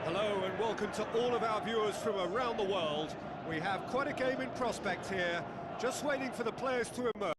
Hello and welcome to all of our viewers from around the world. We have quite a game in prospect here, just waiting for the players to emerge.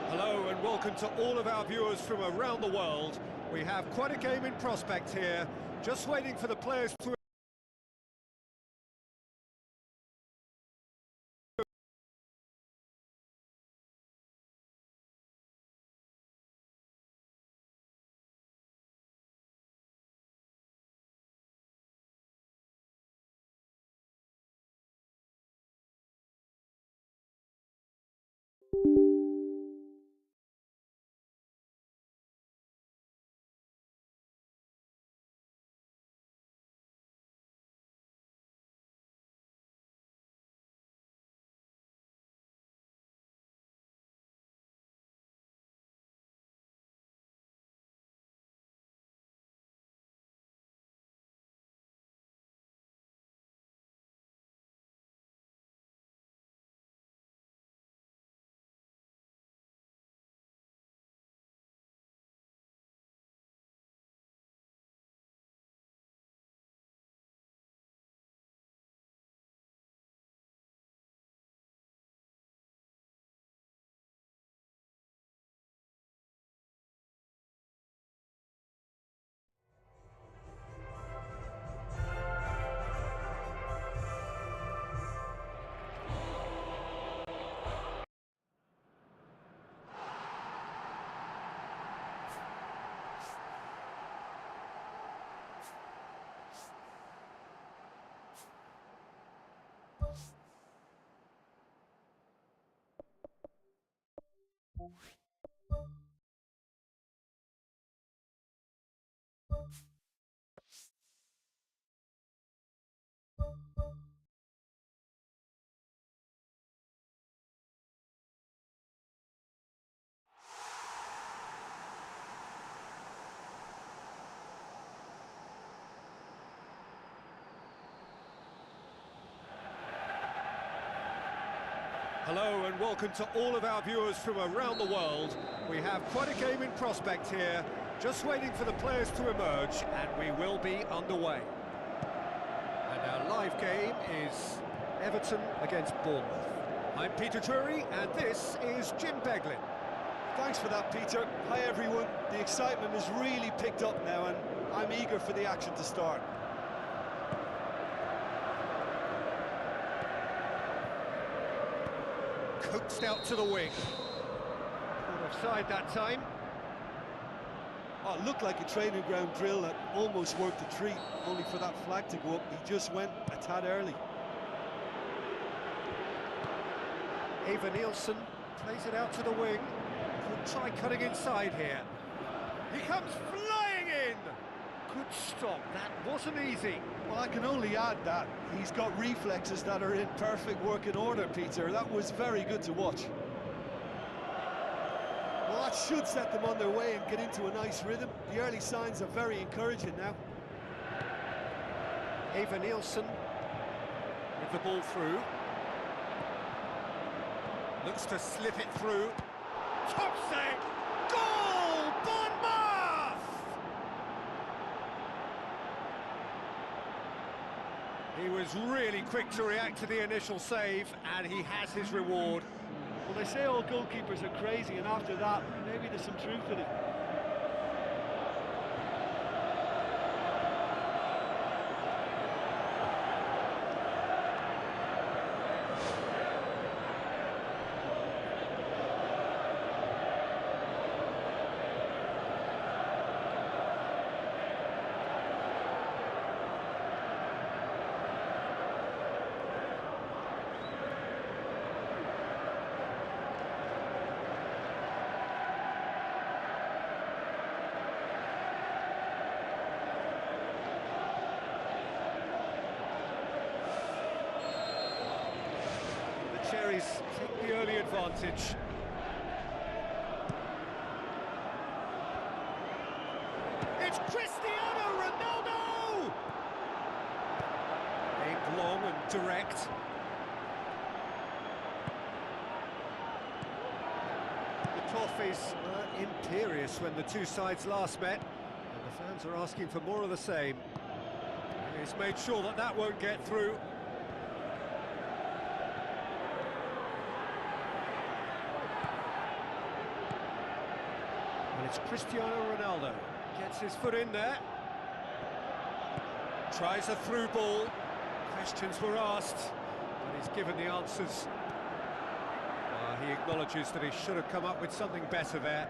Hello and welcome to all of our viewers from around the world. We have quite a game in prospect here, just waiting for the players to Hello and welcome to all of our viewers from around the world. We have quite a game in prospect here, just waiting for the players to emerge, and we will be underway. And our live game is Everton against Bournemouth. I'm Peter Drury, and this is Jim Beglin. Thanks for that, Peter. Hi everyone. The excitement has really picked up now, and I'm eager for the action to start. Coaxed out to the wing. Caught offside that time. Oh, it looked like a training ground drill that almost worked a treat, only for that flag to go up. He just went a tad early. Eva Nielsen plays it out to the wing. Could try cutting inside here. He comes flying in! Good stop, that wasn't easy. Well, I can only add that he's got reflexes that are in perfect working order, Peter. That was very good to watch. Well, that should set them on their way and get into a nice rhythm. The early signs are very encouraging now. Eva Nielsen with the ball through. Looks to slip it through. Top save! Goal! Bournemouth! He was really quick to react to the initial save, and he has his reward. Well, they say all goalkeepers are crazy, and after that, maybe there's some truth in it. Cherries take the early advantage. It's Cristiano Ronaldo! Aimed long and direct. The Toffees were imperious when the two sides last met, and the fans are asking for more of the same. He's made sure that that won't get through. It's Cristiano Ronaldo, gets his foot in there, tries a through ball. Questions were asked, but he's given the answers. He acknowledges that he should have come up with something better there.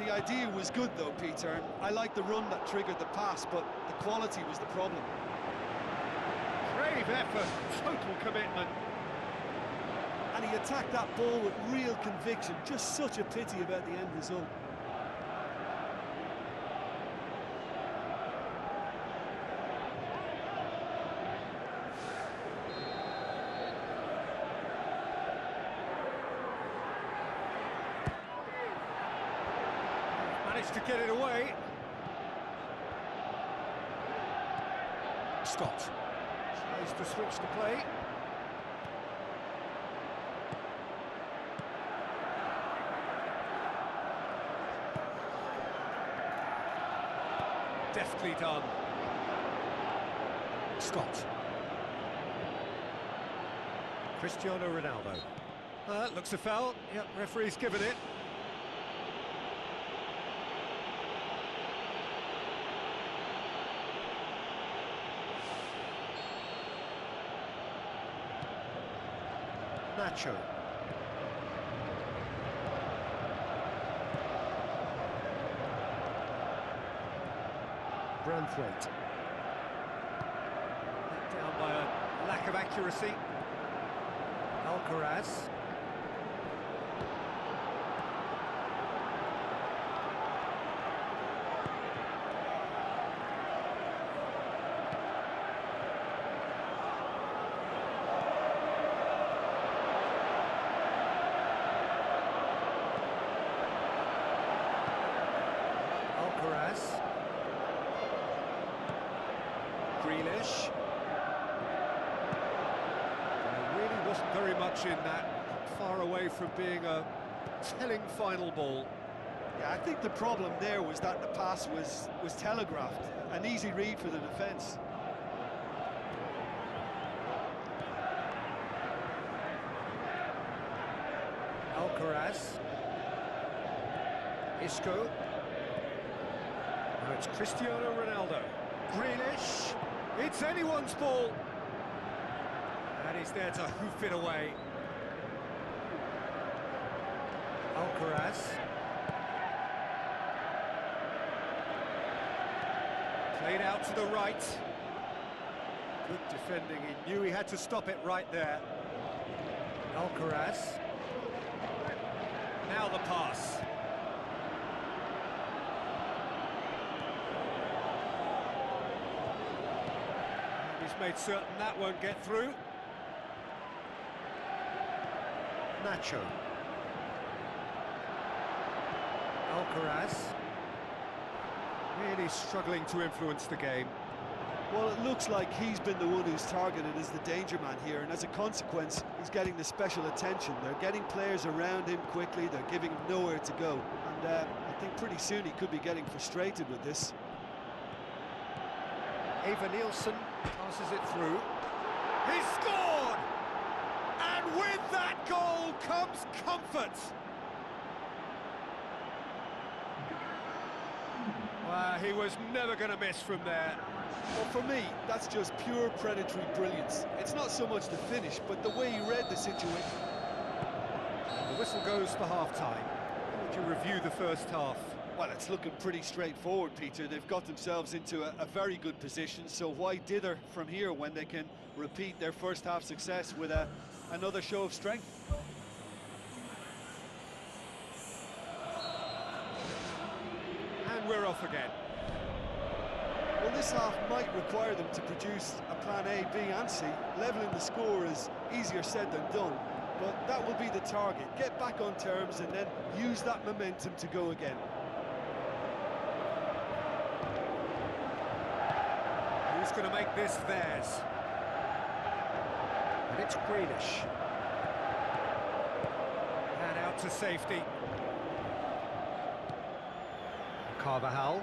The idea was good though, Peter. I like the run that triggered the pass, but the quality was the problem. Brave effort, total commitment. And he attacked that ball with real conviction. Just such a pity about the end result. Managed to get it away. Scott tries to switch the play. Deftly done. Scott. Cristiano Ronaldo. Looks a foul. Yep, referee's given it. Nacho. Branthwaite. Let down by a lack of accuracy. Alcaraz. Alcaraz. Grealish. There really wasn't very much in that, far away from being a telling final ball. Yeah, I think the problem there was that the pass was telegraphed. An easy read for the defence. Alcaraz. Isco. Now it's Cristiano Ronaldo. Grealish. It's anyone's ball. And he's there to hoof it away. Alcaraz. Played out to the right. Good defending. He knew he had to stop it right there. Alcaraz. Now the pass. And he's made certain that won't get through. Nacho. Alcaraz. Really struggling to influence the game. Well, it looks like he's been the one who's targeted as the danger man here, and as a consequence, he's getting the special attention. They're getting players around him quickly, they're giving him nowhere to go. And I think pretty soon he could be getting frustrated with this. Eva Nielsen passes it through. He's scored! And with that goal comes comfort. Well, he was never going to miss from there. Well, for me, that's just pure predatory brilliance. It's not so much the finish, but the way he read the situation. The whistle goes for half-time. How would you review the first half? Well, it's looking pretty straightforward, Peter. They've got themselves into a very good position, so why dither from here when they can repeat their first half success with another show of strength? And we're off again. Well, this half might require them to produce a plan A, B and C. Levelling the score is easier said than done, but that will be the target. Get back on terms and then use that momentum to go again. Who's going to make this theirs? And it's Grealish. And out to safety. Carvajal.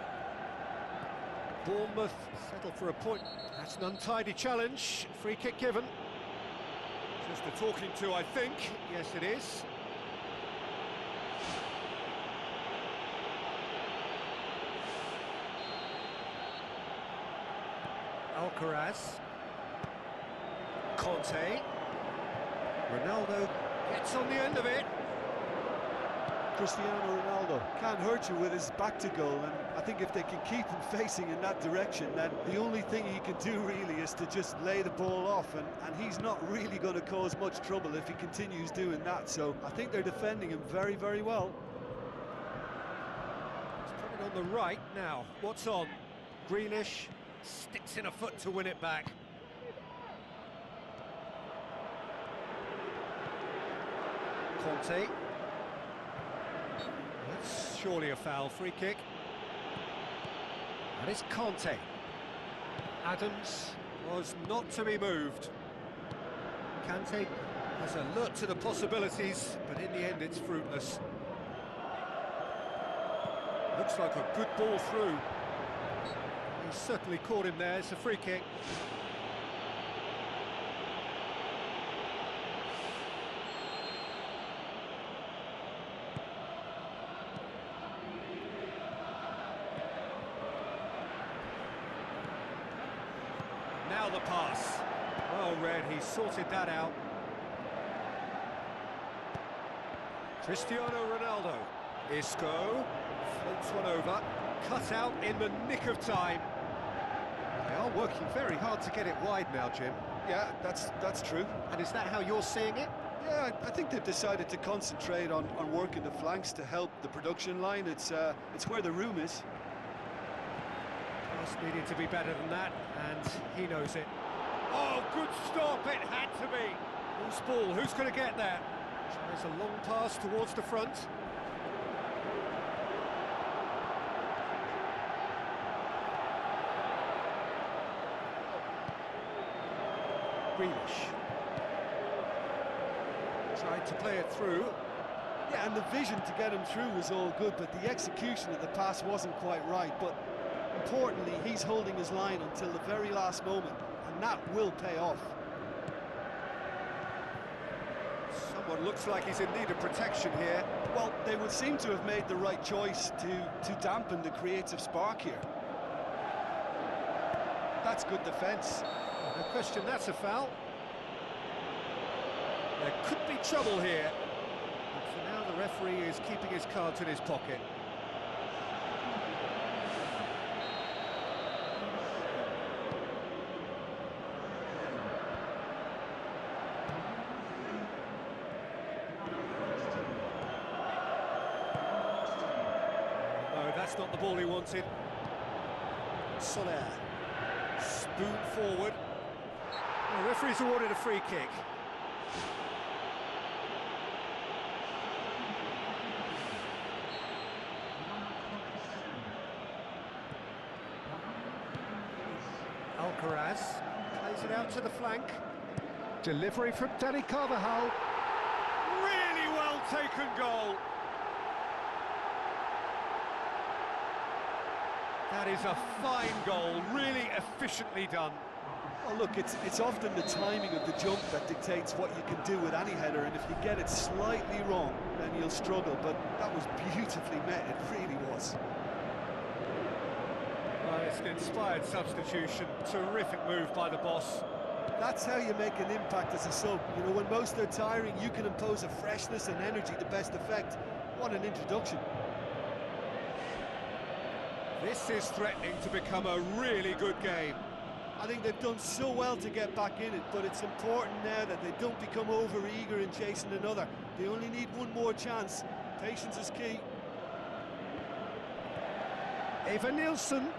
Bournemouth settle for a point. That's an untidy challenge. Free kick given. Just a talking to, I think. Yes, it is. Alcaraz. Conte. Ronaldo gets on the end of it. Cristiano Ronaldo can't hurt you with his back to goal, and I think if they can keep him facing in that direction, then the only thing he can do really is to just lay the ball off, and he's not really going to cause much trouble if he continues doing that, so I think they're defending him very, very well. He's put it on the right now. What's on? Grealish sticks in a foot to win it back. Conte. That's surely a foul. Free kick. And it's Conte. Adams was not to be moved. Kante has a look to the possibilities, but in the end it's fruitless. Looks like a good ball through. He certainly caught him there. It's a free kick. Now the pass. Well read, he sorted that out. Cristiano Ronaldo. Isco floats one over. Cut out in the nick of time. They are working very hard to get it wide now, Jim. Yeah, that's true. And is that how you're seeing it? Yeah, I think they've decided to concentrate on working the flanks to help the production line. It's where the room is. Pass needed to be better than that, and he knows it. Oh, good stop, it had to be. Loose ball, who's going to get there? Tries a long pass towards the front. Grealish. Tried to play it through. Yeah, and the vision to get him through was all good, but the execution of the pass wasn't quite right. But importantly, he's holding his line until the very last moment, and that will pay off. Someone looks like he's in need of protection here. Well, they would seem to have made the right choice to dampen the creative spark here. That's good defence. No question, that's a foul. There could be trouble here. But for now, the referee is keeping his cards in his pocket. No, that's not the ball he wanted. Soler. Spoon forward. The referee's awarded a free kick. Alcaraz plays it out to the flank. Delivery from Danny Carvajal. Really well taken goal. That is a fine goal, really efficiently done. Well, look, it's often the timing of the jump that dictates what you can do with any header, and if you get it slightly wrong, then you'll struggle, but that was beautifully met, it really was. Well, it's an inspired substitution, terrific move by the boss. That's how you make an impact as a sub. You know, when most are tiring, you can impose a freshness and energy to best effect. What an introduction. This is threatening to become a really good game. I think they've done so well to get back in it, but it's important now that they don't become over-eager in chasing another. They only need one more chance. Patience is key. Eva Nielsen.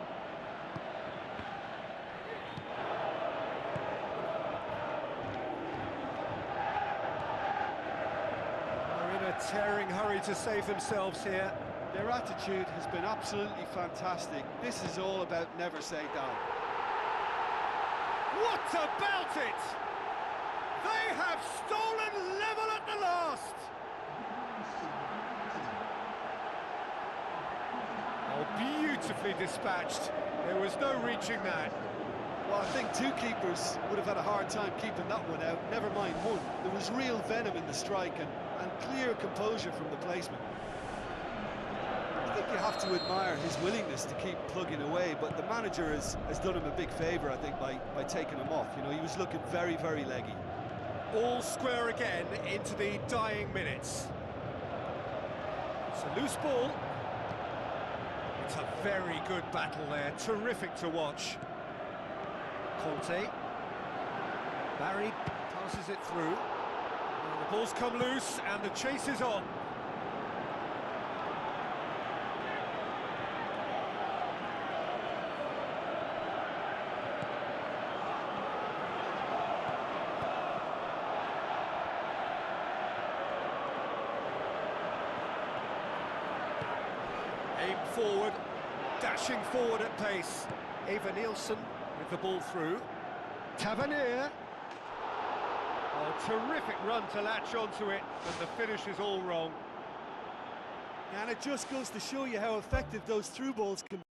They're in a tearing hurry to save themselves here. Their attitude has been absolutely fantastic. This is all about never say die. What about it? They have stolen level at the last. Oh, beautifully dispatched. There was no reaching that. Well, I think two keepers would have had a hard time keeping that one out, never mind one. There was real venom in the strike and clear composure from the placement. I think you have to admire his willingness to keep plugging away, but the manager has done him a big favour, I think, by taking him off. You know, he was looking very, very leggy. All square again into the dying minutes. It's a loose ball. It's a very good battle there, terrific to watch. Conte. Barry passes it through. And the ball's come loose and the chase is on. Aim forward, dashing forward at pace. Eva Nielsen with the ball through. Tavernier. Oh, terrific run to latch onto it, and the finish is all wrong. And it just goes to show you how effective those through balls can be.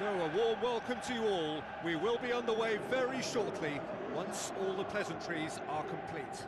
So a warm welcome to you all. We will be underway very shortly, once all the pleasantries are complete.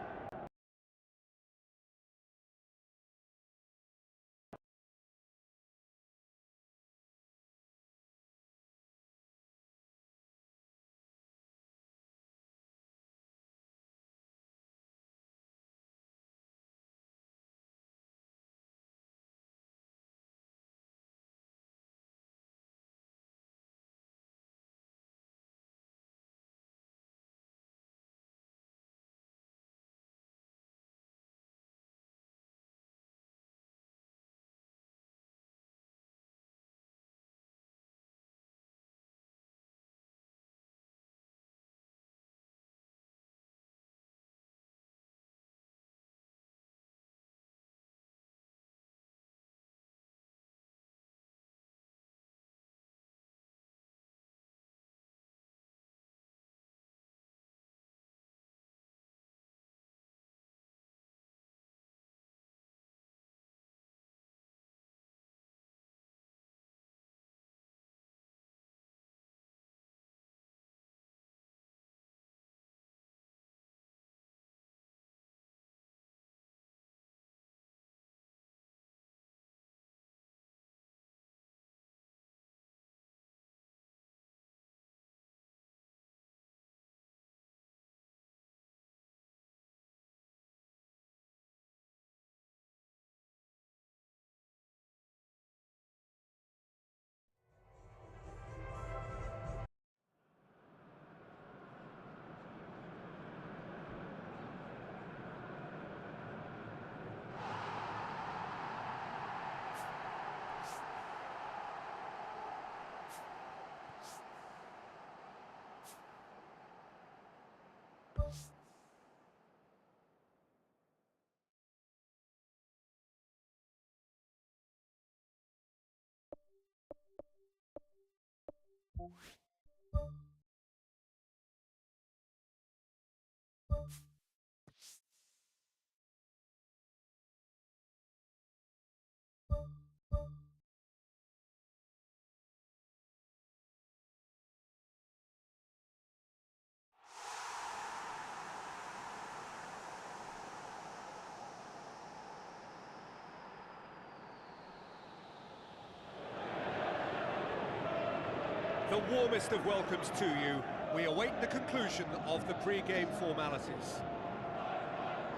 The warmest of welcomes to you. We await the conclusion of the pre-game formalities.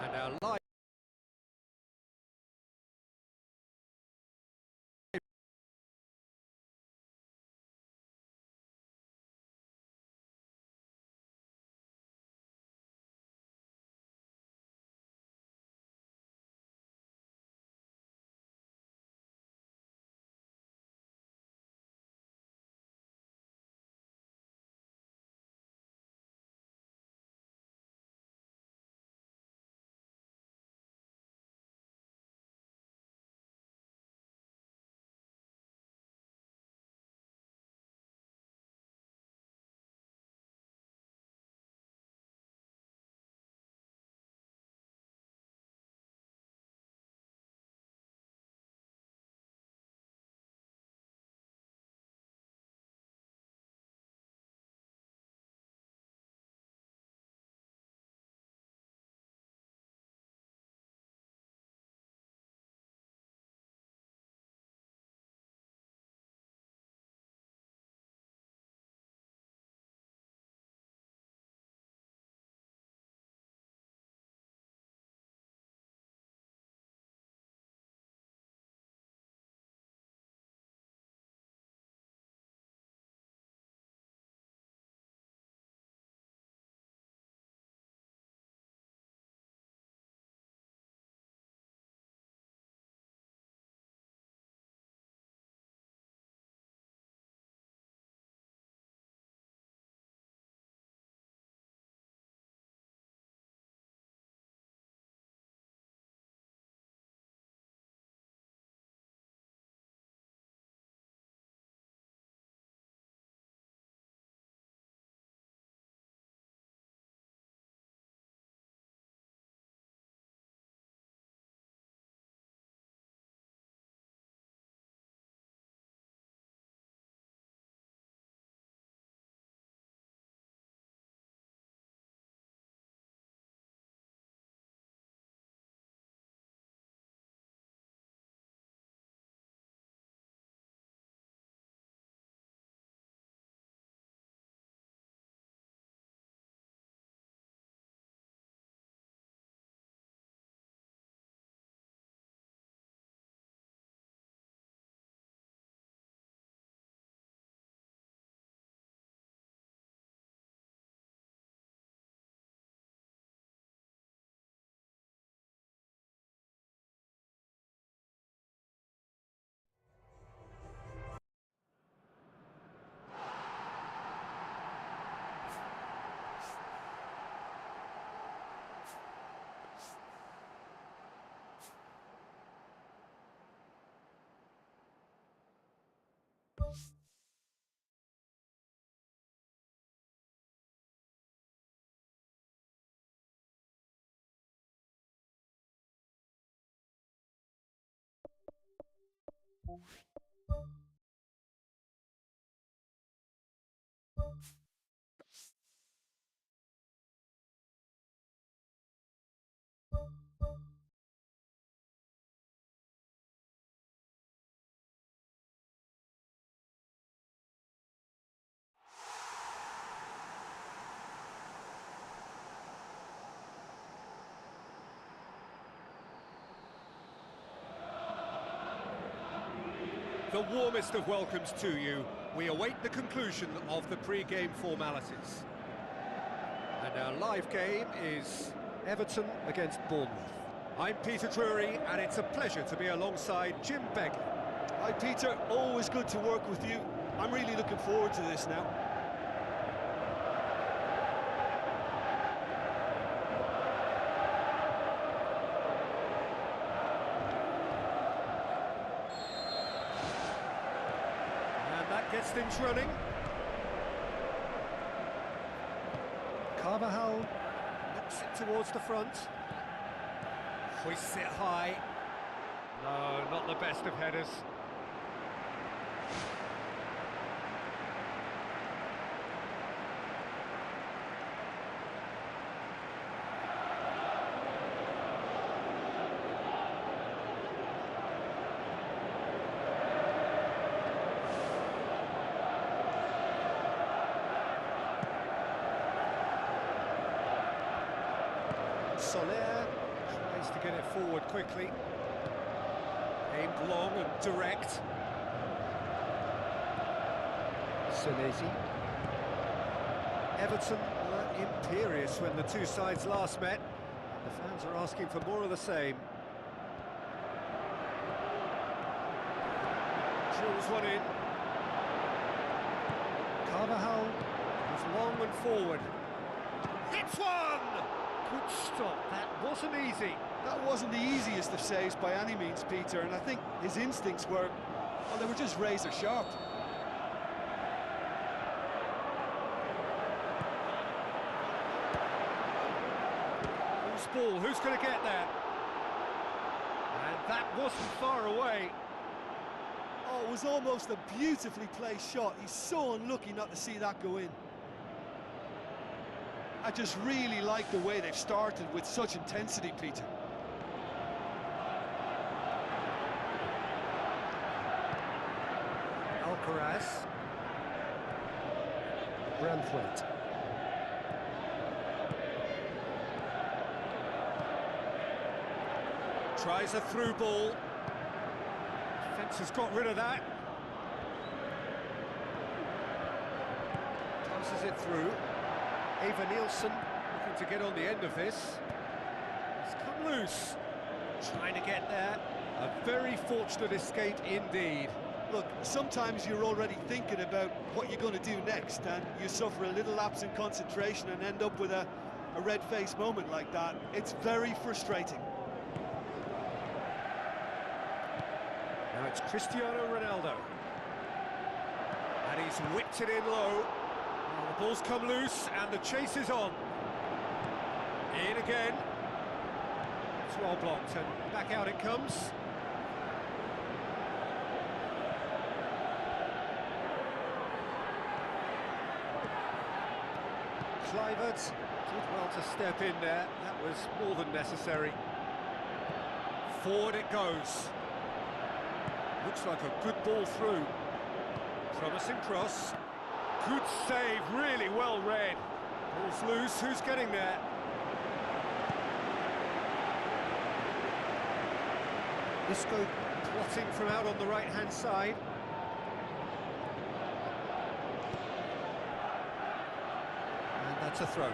And our live... The warmest of welcomes to you. We await the conclusion of the pre-game formalities. And our live game is Everton against Bournemouth. I'm Peter Drury, and it's a pleasure to be alongside Jim Begley. Hi Peter, always good to work with you. I'm really looking forward to this now. And that gets things running. Carvajal looks it towards the front. Hoists it high. No, not the best of headers. Soler tries to get it forward quickly. Aimed long and direct. Senesi. Everton were imperious when the two sides last met. The fans are asking for more of the same. Drills one in. Carvajal goes long and forward. Hits one! Good stop, that wasn't easy. That wasn't the easiest of saves by any means, Peter, and I think his instincts were, well, they were just razor sharp. Who's ball? Who's going to get there? And that wasn't far away. Oh, it was almost a beautifully placed shot. He's so unlucky not to see that go in. I just really like the way they've started with such intensity, Peter. Alcaraz. Branthwaite. Tries a through ball. Defence has got rid of that. Passes it through. Eva Nielsen looking to get on the end of this. It's come loose. Trying to get there. A very fortunate escape indeed. Look, sometimes you're already thinking about what you're going to do next, and you suffer a little lapse in concentration and end up with a red-faced moment like that. It's very frustrating. Now it's Cristiano Ronaldo. And he's whipped it in low. Well, the ball's come loose and the chase is on. In again. It's well blocked and back out it comes. Kluivert did well to step in there. That was more than necessary. Forward it goes. Looks like a good ball through. Promising cross. Good save, really well read. Ball's loose, who's getting there? Isco plotting from out on the right-hand side. And that's a throw.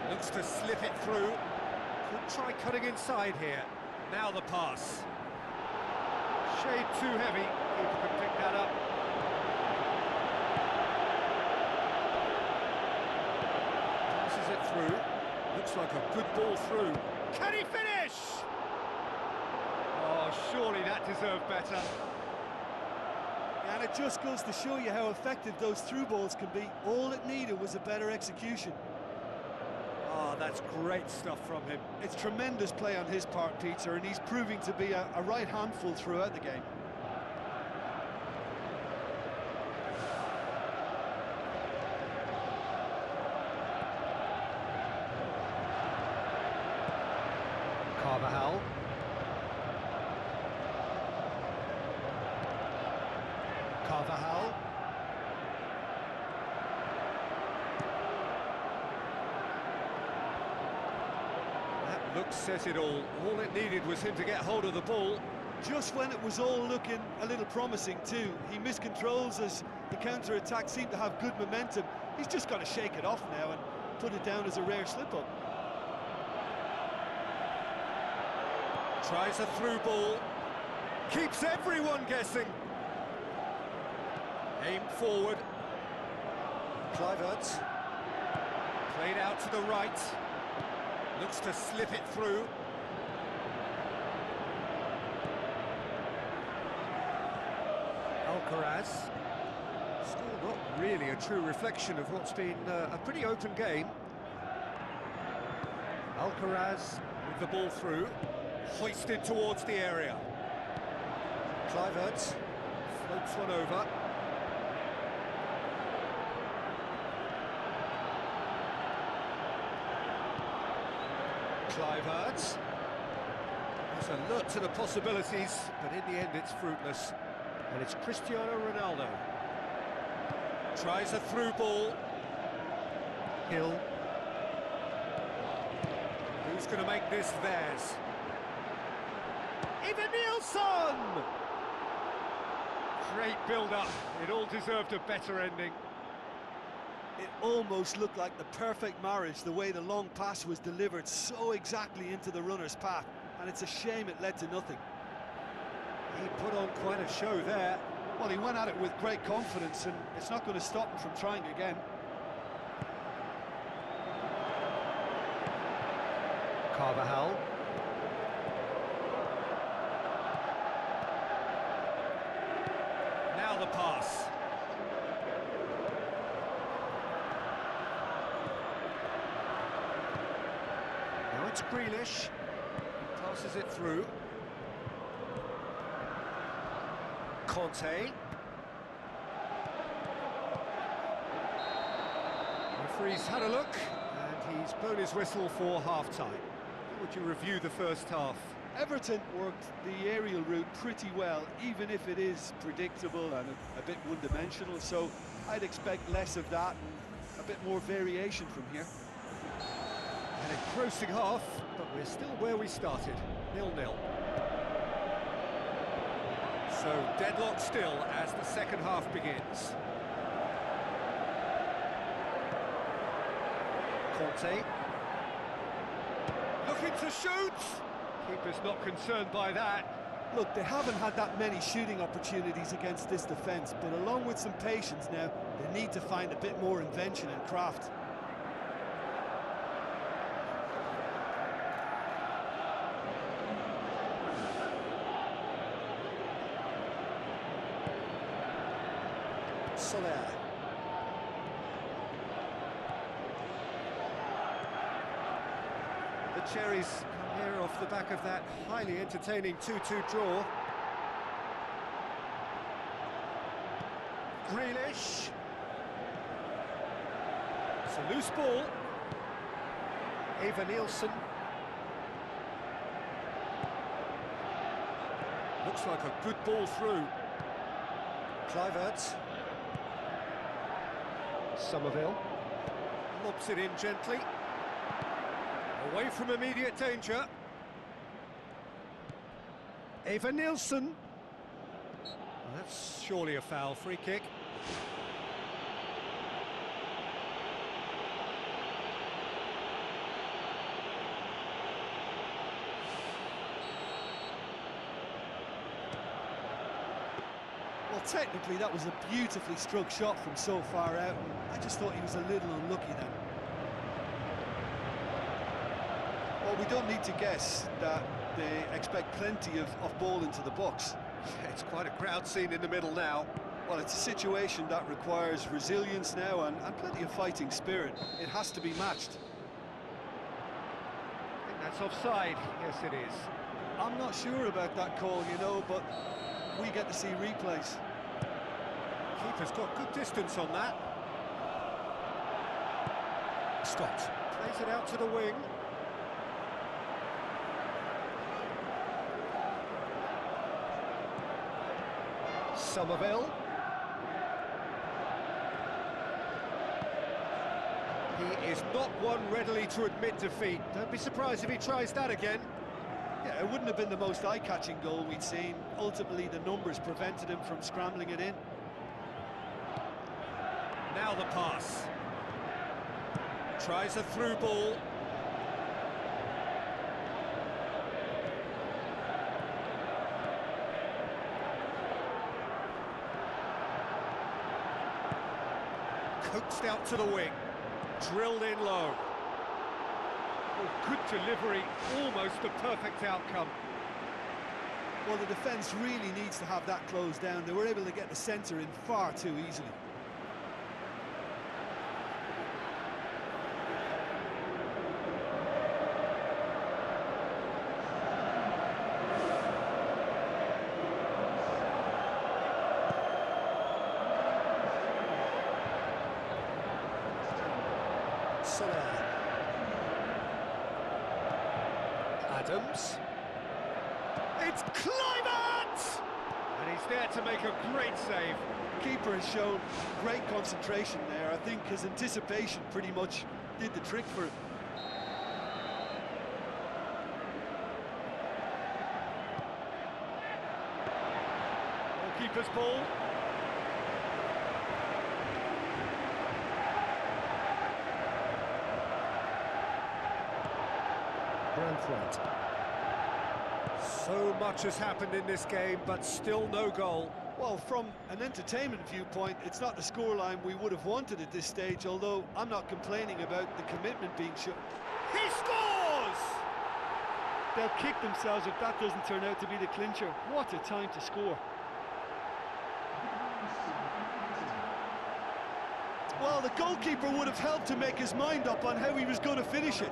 Looks to slip it through. Could try cutting inside here. Now the pass. Shade too heavy. Keeper can pick that up. Passes it through. Looks like a good ball through. Can he finish? Oh, surely that deserved better. And it just goes to show you how effective those through balls can be. All it needed was a better execution. Oh, that's great stuff from him. It's tremendous play on his part, Peter, and he's proving to be a right handful throughout the game. Carvajal. Carvajal. That look says it all. All it needed was him to get hold of the ball. Just when it was all looking a little promising too, he miscontrols as the counter-attack seemed to have good momentum. He's just got to shake it off now and put it down as a rare slip-up. Tries a through ball. Keeps everyone guessing. Aimed forward. Kluivert. Played out to the right. Looks to slip it through. Alcaraz. Still not really a true reflection of what's been a pretty open game. Alcaraz with the ball through, hoisted towards the area. Kluivert floats one over. Kluivert. He's alert to the possibilities, but in the end it's fruitless. And it's Cristiano Ronaldo. Tries a through ball. Hill. Who's going to make this theirs? Nielsen! Great build-up. It all deserved a better ending. It almost looked like the perfect marriage, the way the long pass was delivered so exactly into the runner's path. And it's a shame it led to nothing. He put on quite a show there. Well, he went at it with great confidence, and it's not going to stop him from trying again. Carvajal. Now the pass. Now it's Grealish. Passes it through. Conte. Referee's had a look, and he's blown his whistle for half-time. How would you review the first half? Everton worked the aerial route pretty well, even if it is predictable and a bit one-dimensional, so I'd expect less of that and a bit more variation from here. An engrossing half, but we're still where we started, 0-0. So deadlock still as the second half begins. Conte. Looking to shoot! Keeper's not concerned by that. Look, they haven't had that many shooting opportunities against this defence, but along with some patience now, they need to find a bit more invention and craft. Soler. The Cherries come here off the back of that highly entertaining 2-2 draw. Grealish. It's a loose ball. Nielsen. Looks like a good ball through. Kluivert. Somerville. Lobs it in gently. Away from immediate danger. Nielsen. That's surely a foul. Free kick. Well, technically that was a beautifully struck shot from so far out, and I just thought he was a little unlucky then. Well, we don't need to guess that they expect plenty of ball into the box. It's quite a crowd scene in the middle now. Well, it's a situation that requires resilience now and plenty of fighting spirit. It has to be matched. I think that's offside. Yes, it is. I'm not sure about that call, you know, but we get to see replays. Keeper's got good distance on that. Scott plays it out to the wing. Somerville. He is not one readily to admit defeat. Don't be surprised if he tries that again. Yeah, it wouldn't have been the most eye-catching goal we'd seen. Ultimately, the numbers prevented him from scrambling it in. Now the pass. Tries a through ball. Coaxed out to the wing. Drilled in low. Oh, good delivery, almost the perfect outcome. Well, the defence really needs to have that closed down. They were able to get the centre in far too easily. Adams. It's Climate! And he's there to make a great save. The keeper has shown great concentration there. I think his anticipation pretty much did the trick for him. Keeper's ball. Brentford. So much has happened in this game, but still no goal. Well, from an entertainment viewpoint, it's not the scoreline we would have wanted at this stage, although I'm not complaining about the commitment being shown. He scores! They'll kick themselves if that doesn't turn out to be the clincher. What a time to score. Well, the goalkeeper would have helped to make his mind up on how he was going to finish it.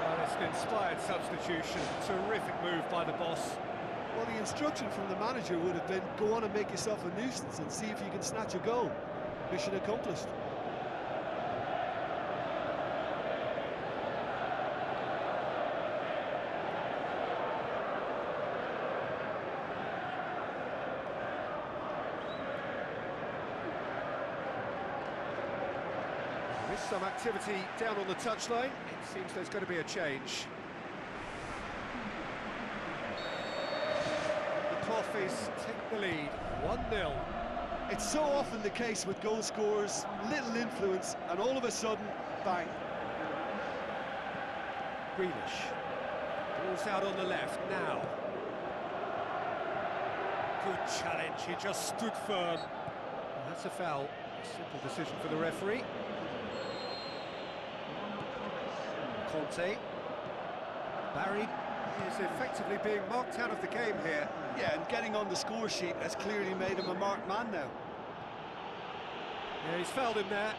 Well, it's an inspired substitution. Terrific move by the boss. Well, the instruction from the manager would have been, go on and make yourself a nuisance and see if you can snatch a goal. Mission accomplished. There is some activity down on the touchline. It seems there's going to be a change. The Toffees take the lead, 1-0. It's so often the case with goal scorers, little influence, and all of a sudden, bang. Greenish. Ball's out on the left now. Good challenge, he just stood firm. And that's a foul. A simple decision for the referee. Conte. Barry is effectively being marked out of the game here. Yeah, and getting on the score sheet has clearly made him a marked man now. Yeah, he's fouled him there.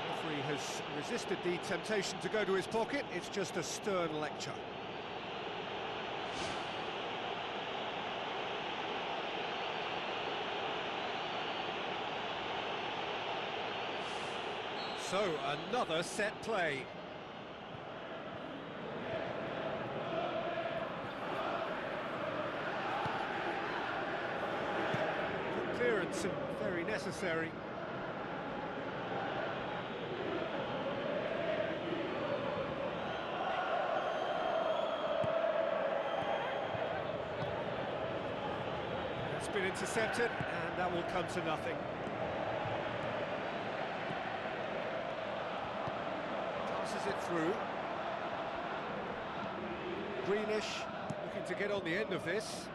The referee has resisted the temptation to go to his pocket. It's just a stern lecture. So, another set play. Good clearance and very necessary. It's been intercepted, and that will come to nothing. It through. Greenish looking to get on the end of this.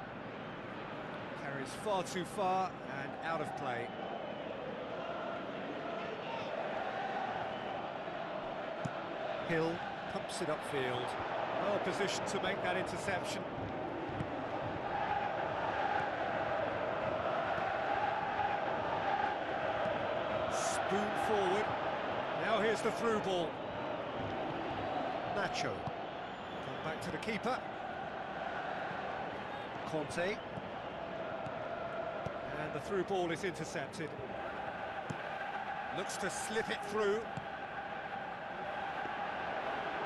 Carries far too far and out of play. Hill pumps it upfield. Well positioned to make that interception. Spoon forward. Now here's the through ball. Nacho. Come back to the keeper. Conte. And the through ball is intercepted. Looks to slip it through.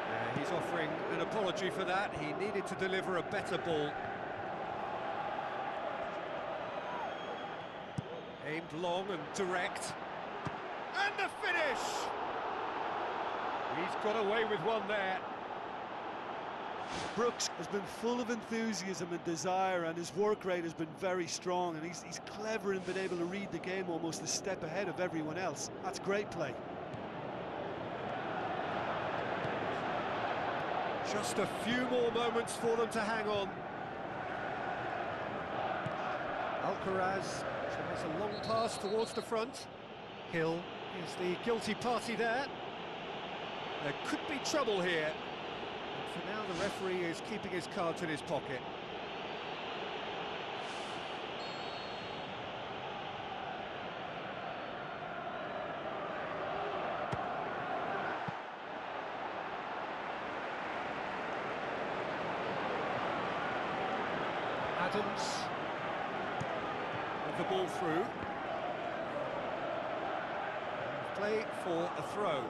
Yeah, he's offering an apology for that. He needed to deliver a better ball. Aimed long and direct. And the finish! He's got away with one there. Brooks has been full of enthusiasm and desire, and his work rate has been very strong, and he's clever and been able to read the game almost a step ahead of everyone else. That's great play. Just a few more moments for them to hang on. Alcaraz tries a long pass towards the front. Hill is the guilty party there. There could be trouble here. for now, the referee is keeping his cards in his pocket. Adams with the ball through. Play for a throw.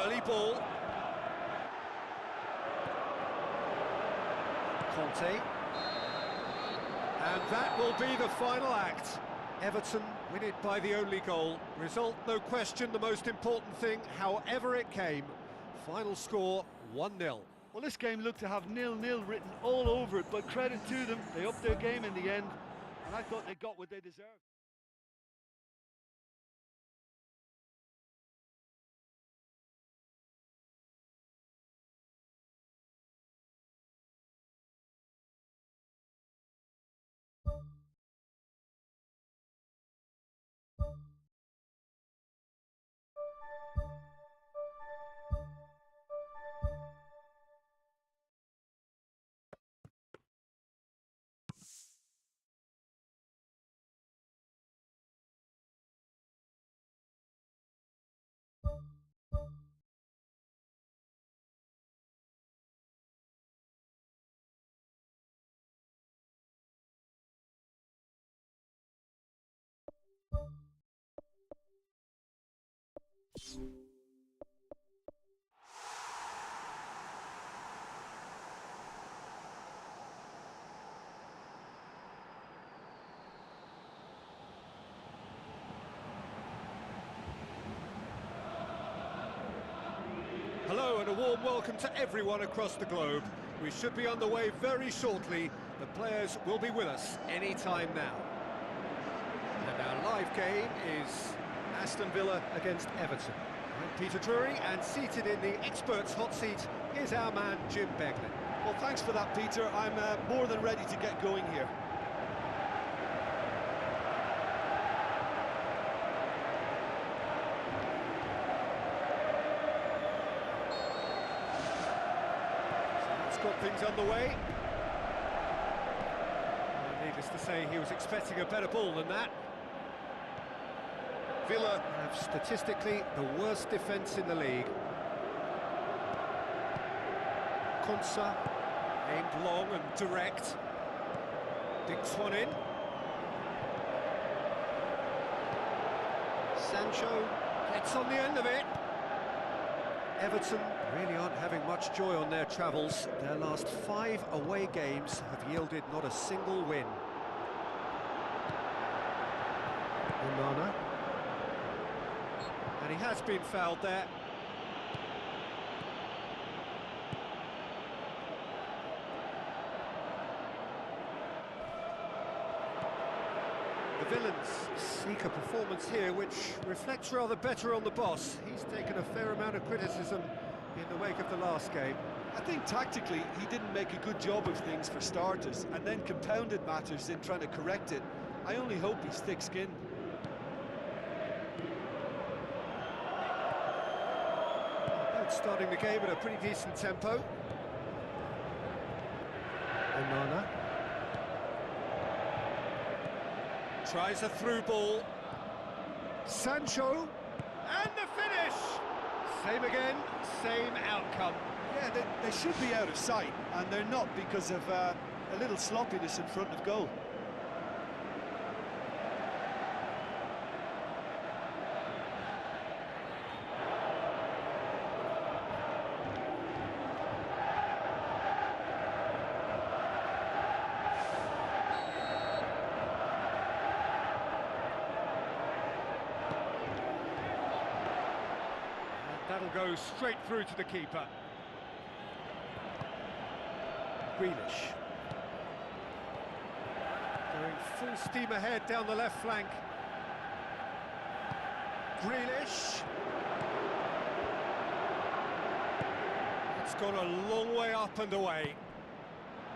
Early ball. Conte. And that will be the final act. Everton win it by the only goal. Result, no question, the most important thing, however it came. Final score, 1-0. Well, this game looked to have 0-0 written all over it, but credit to them, they upped their game in the end, and I thought they got what they deserved. Hello and a warm welcome to everyone across the globe. We should be on the way very shortly. The players will be with us any time now. And our live game is Aston Villa against Everton. I'm Peter Drury, and seated in the experts' hot seat is our man Jim Beglin. Well, thanks for that, Peter. I'm more than ready to get going here. Got things underway. Needless to say, he was expecting a better ball than that. Villa have statistically the worst defence in the league. Konsa aimed long and direct. Dinks one in. Sancho gets on the end of it. Everton really aren't having much joy on their travels. Their last 5 away games have yielded not a single win. Onana. And he has been fouled there. The Villains seek a performance here which reflects rather better on the boss. He's taken a fair amount of criticism in the wake of the last game. I think tactically he didn't make a good job of things for starters, and then compounded matters in trying to correct it. I only hope he's thick-skinned. Both starting the game at a pretty decent tempo. Onana tries a through ball. Sancho, and the finish! Same again, same outcome. Yeah, they should be out of sight, and they're not because of a little sloppiness in front of goal. That'll go straight through to the keeper. Grealish. Going full steam ahead down the left flank. Grealish. It's gone a long way up and away.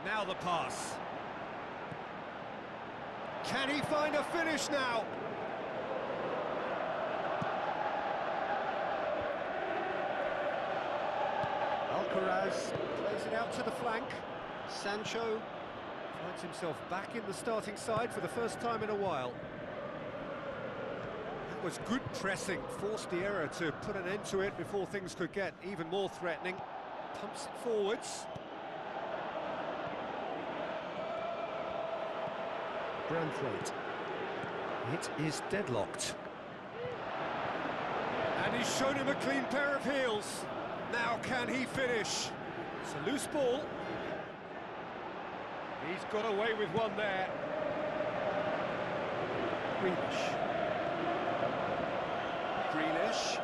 Now the pass. Can he find a finish now? Alcaraz plays it out to the flank. Sancho finds himself back in the starting side for the first time in a while. That was good pressing, forced the error to put an end to it before things could get even more threatening. Pumps it forwards. Branthwaite. It is deadlocked. And he's shown him a clean pair of heels. Now can he finish? It's a loose ball. He's got away with one there. Grealish.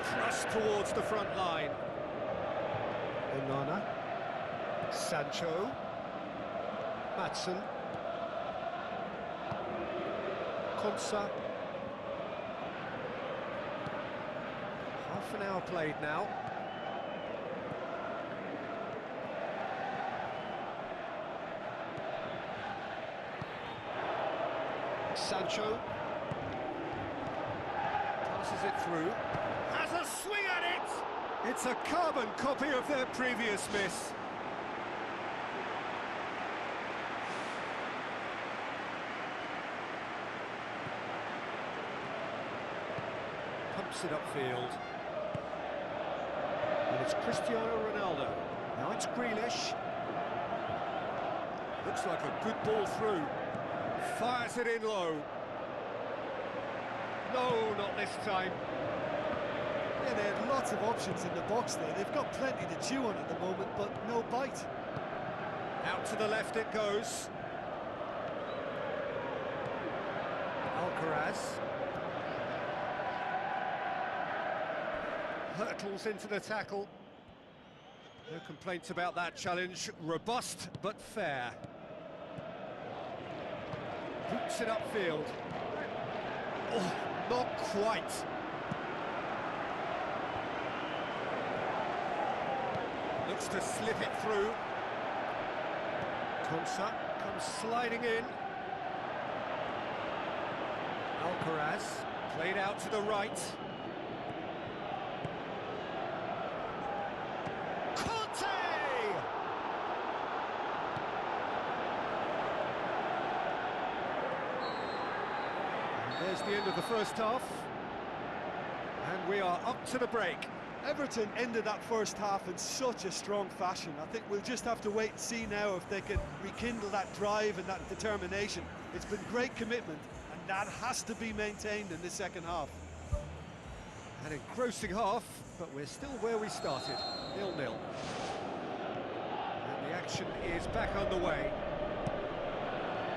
Thrust towards the front line. Onana. Sancho. Maatsen. Konsa. Half an hour played now. Sancho passes it through, has a swing at it! It's a carbon copy of their previous miss. Pumps it upfield. And it's Cristiano Ronaldo. Now it's Grealish. Looks like a good ball through. Fires it in low. No, not this time. Yeah, they had lots of options in the box there. They've got plenty to chew on at the moment, but no bite. Out to the left it goes. Alcaraz. Hurtles into the tackle. No complaints about that challenge. Robust but fair. Boots it upfield. Oh, not quite. Looks to slip it through. Konsa comes sliding in. Alcaraz played out to the right. There's the end of the first half, and we are up to the break. Everton ended that first half in such a strong fashion. I think we'll just have to wait and see now if they can rekindle that drive and that determination. It's been great commitment, and that has to be maintained in the second half. An engrossing half, but we're still where we started, 0-0. And the action is back underway.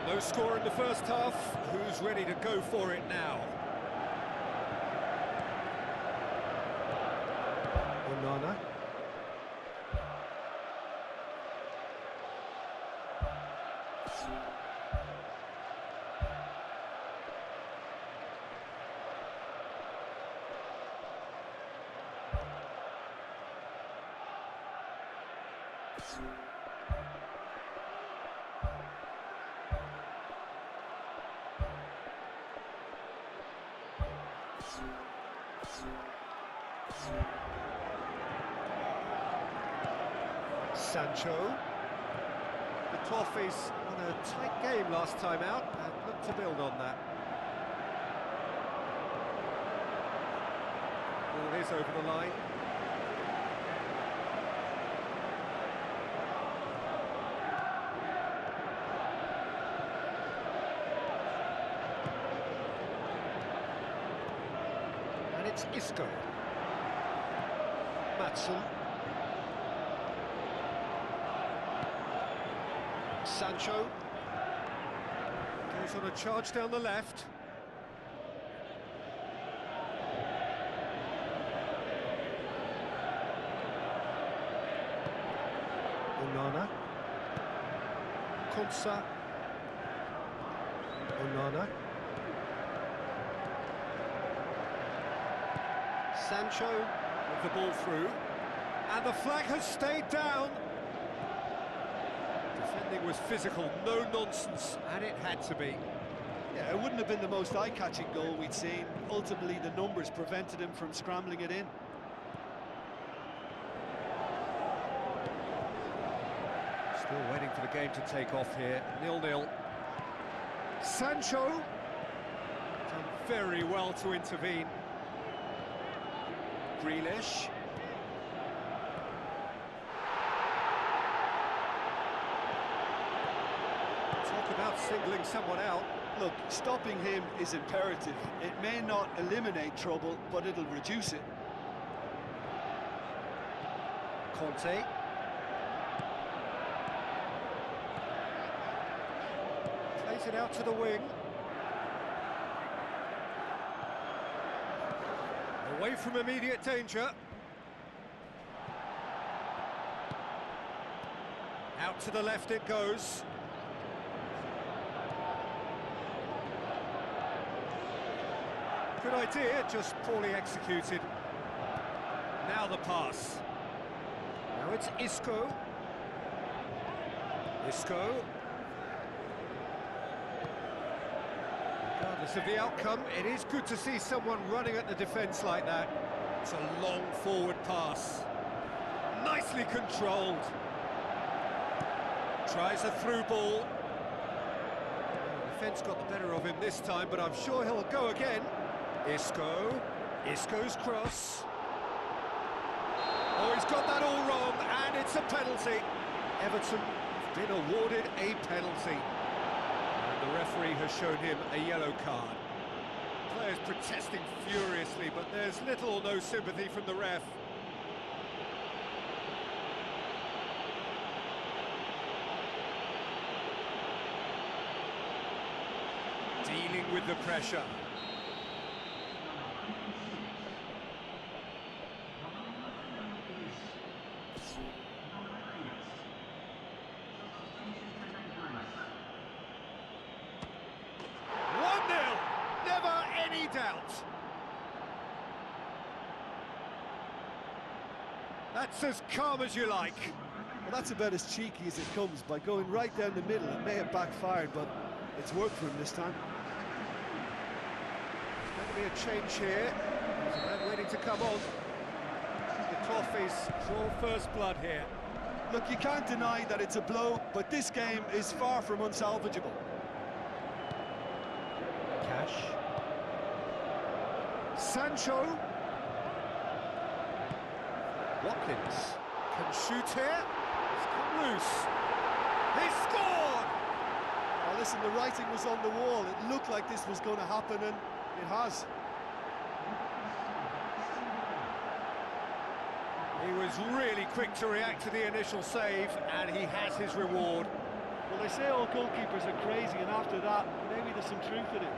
No score in the first half. Who's ready to go for it now? Onana. Sancho. The Toffees won a tight game last time out and look to build on that. Ball is over the line. And it's Isco. Maatsen. Sancho goes on a charge down the left. Onana. Konsa. Onana. Sancho with the ball through. And the flag has stayed down. Defending was physical, no nonsense, and it had to be. Yeah, it wouldn't have been the most eye-catching goal we'd seen. Ultimately, the numbers prevented him from scrambling it in. Still waiting for the game to take off here. 0-0. Sancho done very well to intervene. Grealish. Talk about singling someone out. Look, stopping him is imperative. It may not eliminate trouble, but it'll reduce it. Conte. Plays it out to the wing. Away from immediate danger. Out to the left it goes. Good idea, just poorly executed. Now the pass. Now it's Isco. Isco. Regardless of the outcome, it is good to see someone running at the defence like that. It's a long forward pass. Nicely controlled. Tries a through ball. The defence got the better of him this time, but I'm sure he'll go again. Isco. Isco's cross. Oh, he's got that all wrong, and it's a penalty. Everton have been awarded a penalty. And the referee has shown him a yellow card. Players protesting furiously, but there's little or no sympathy from the ref. Dealing with the pressure. Doubt. That's as calm as you like. Well, that's about as cheeky as it comes. By going right down the middle, it may have backfired, but it's worked for him this time. There's going to be a change here. There's a man waiting to come on. The cloth is drawn first blood here. Look, you can't deny that it's a blow, but this game is far from unsalvageable. Cash. Sancho. Watkins can shoot here. It's come loose. He scored! Well, listen, the writing was on the wall. It looked like this was going to happen, and it has. He was really quick to react to the initial save, and he has his reward. Well, they say all goalkeepers are crazy, and after that, maybe there's some truth in it.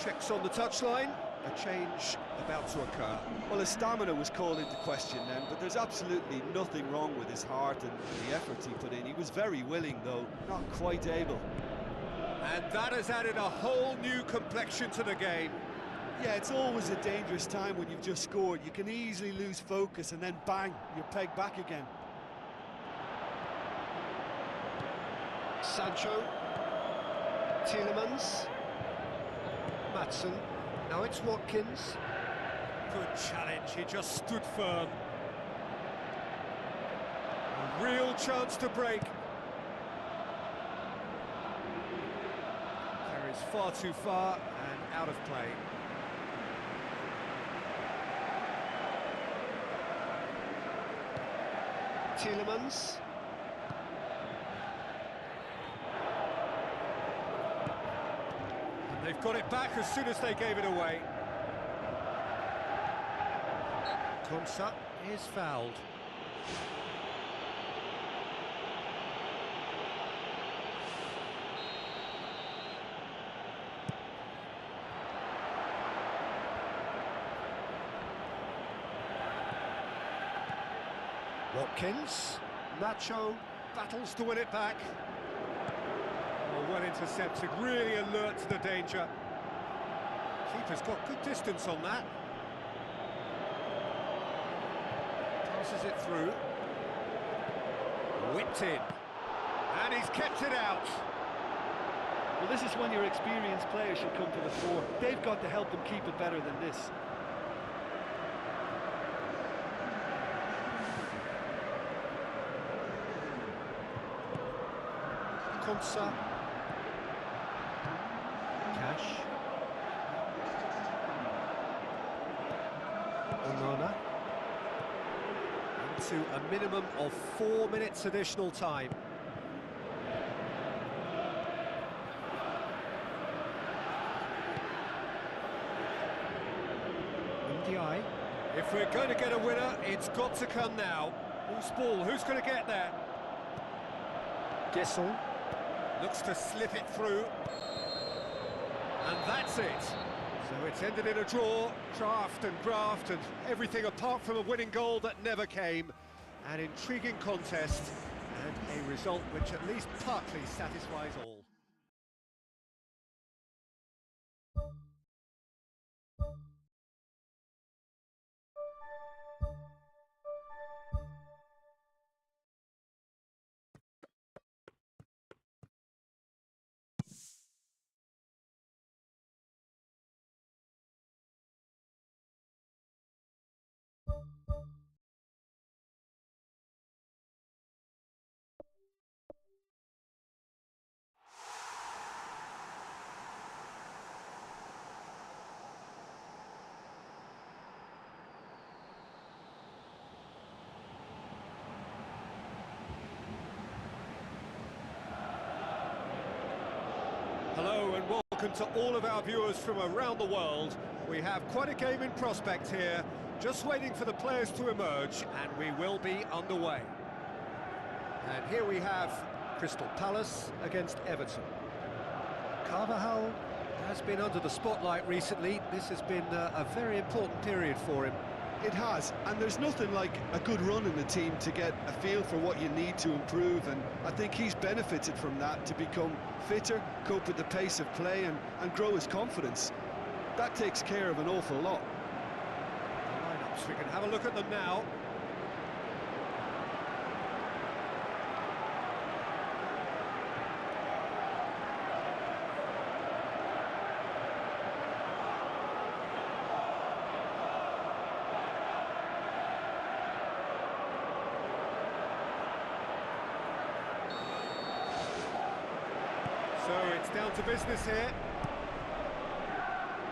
Checks on the touchline, a change about to occur. Well, his stamina was called into question then, but there's absolutely nothing wrong with his heart and the effort he put in. He was very willing, though, not quite able. And that has added a whole new complexion to the game. Yeah, it's always a dangerous time when you've just scored. You can easily lose focus and then bang, you're pegged back again. Sancho. Tielemans. Matson. Now it's Watkins. Good challenge, he just stood firm. A real chance to break. Carries far too far and out of play. Tielemans. They've got it back as soon as they gave it away. Konsa is fouled. Watkins, Nacho battles to win it back. Oh, well intercepted, really alert to the danger. Keeper's got good distance on that. Passes it through. Whipped in. And he's kept it out. Well, this is when your experienced players should come to the fore. They've got to help them keep it better than this. Konsa. Cash. Onana. Into a minimum of 4 minutes additional time. If we're going to get a winner, it's got to come now. Who's ball? Who's going to get there? Gesson looks to slip it through. And that's it. So it's ended in a draw, draft and graft and everything apart from a winning goal that never came. An intriguing contest and a result which at least partly satisfies all. Hello and welcome to all of our viewers from around the world. We have quite a game in prospect here, just waiting for the players to emerge, and we will be underway. And here we have Crystal Palace against Everton. Carvajal has been under the spotlight recently. This has been a very important period for him. It has, and there's nothing like a good run in the team to get a feel for what you need to improve, and I think he's benefited from that to become fitter, cope with the pace of play and grow his confidence. That takes care of an awful lot. The lineups, we can have a look at them now. So it's down to business here.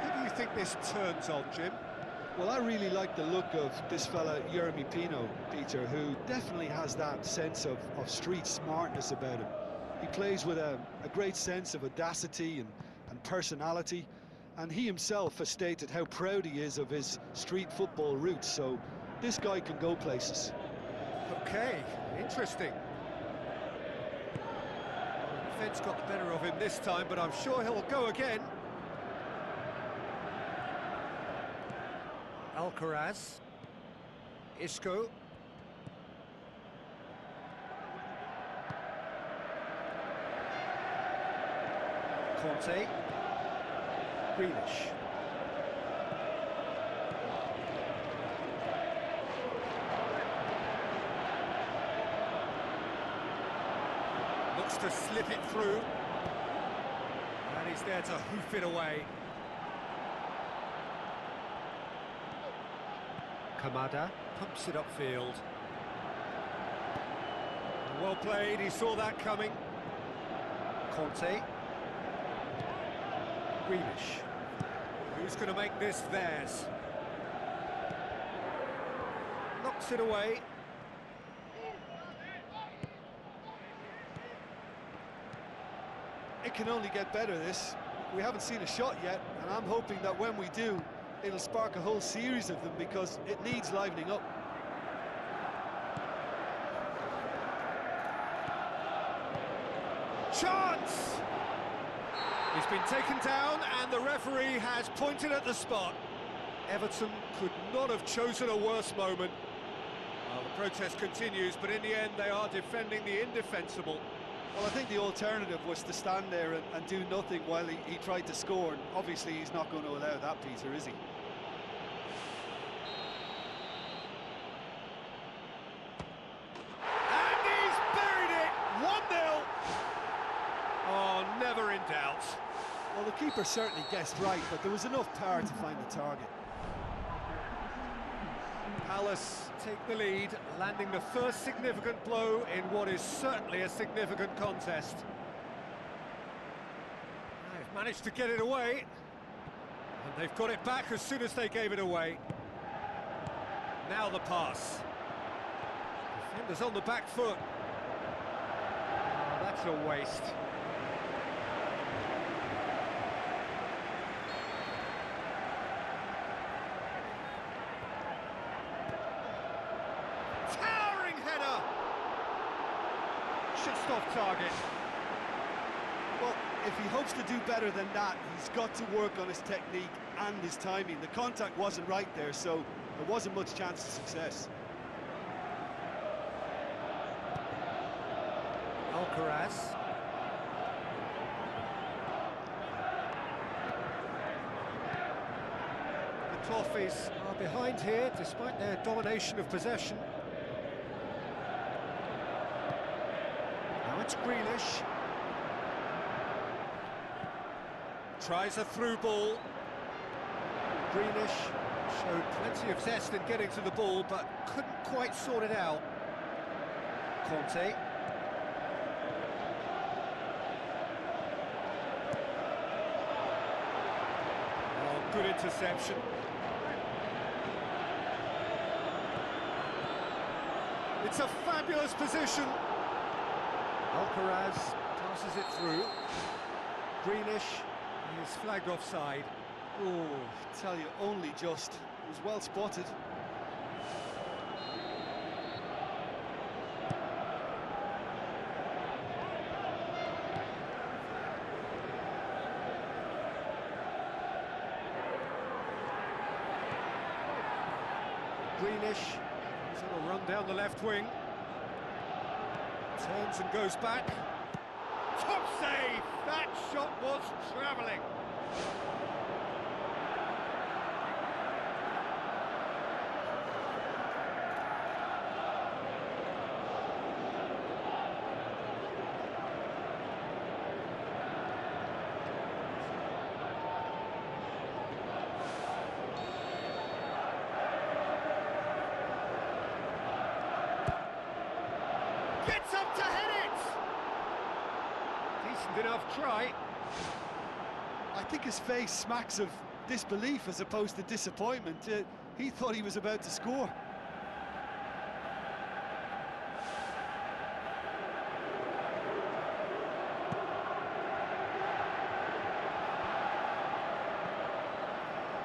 Who do you think this turns on, Jim? Well, I really like the look of this fella, Yeremy Pino, Peter, who definitely has that sense of street smartness about him. He plays with a great sense of audacity and personality, and he himself has stated how proud he is of his street football roots, so this guy can go places. Okay, interesting. Defence got the better of him this time, but I'm sure he'll go again. Alcaraz. Isco. Conte. Grealish. Looks to slip it through. And he's there to hoof it away. Kamada pumps it upfield. Well played, he saw that coming. Conte. Grealish. Who's going to make this theirs? Knocks it away. It can only get better, this. We haven't seen a shot yet, and I'm hoping that when we do, it'll spark a whole series of them, because it needs livening up. Chance! He's been taken down and the referee has pointed at the spot. Everton could not have chosen a worse moment. Well, Protest continues, but in the end they are defending the indefensible. Well, I think the alternative was to stand there and do nothing while he tried to score, and obviously he's not going to allow that, Peter, is he? And he's buried it! 1-0! Oh, never in doubt. Well, the keeper certainly guessed right, but there was enough power to find the target. Palace take the lead, landing the first significant blow in what is certainly a significant contest. They've managed to get it away, and they've got it back as soon as they gave it away. Now the pass. Defenders on the back foot. Oh, that's a waste. Just off target. Well, if he hopes to do better than that, he's got to work on his technique and his timing. The contact wasn't right there, so there wasn't much chance of success. Alcaraz. The Toffees are behind here, despite their domination of possession. It's Grealish. Tries a through ball. Grealish showed plenty of zest in getting to the ball, but couldn't quite sort it out. Conte. Oh, good interception. It's a fabulous position. Alcaraz passes it through. Grealish is flagged offside. Oh, I tell you, only just. It was well spotted. Grealish is on a run down the left wing. Turns and goes back. Top save! That shot was travelling. Gets up to hit it! Decent enough try. I think his face smacks of disbelief as opposed to disappointment. He thought he was about to score.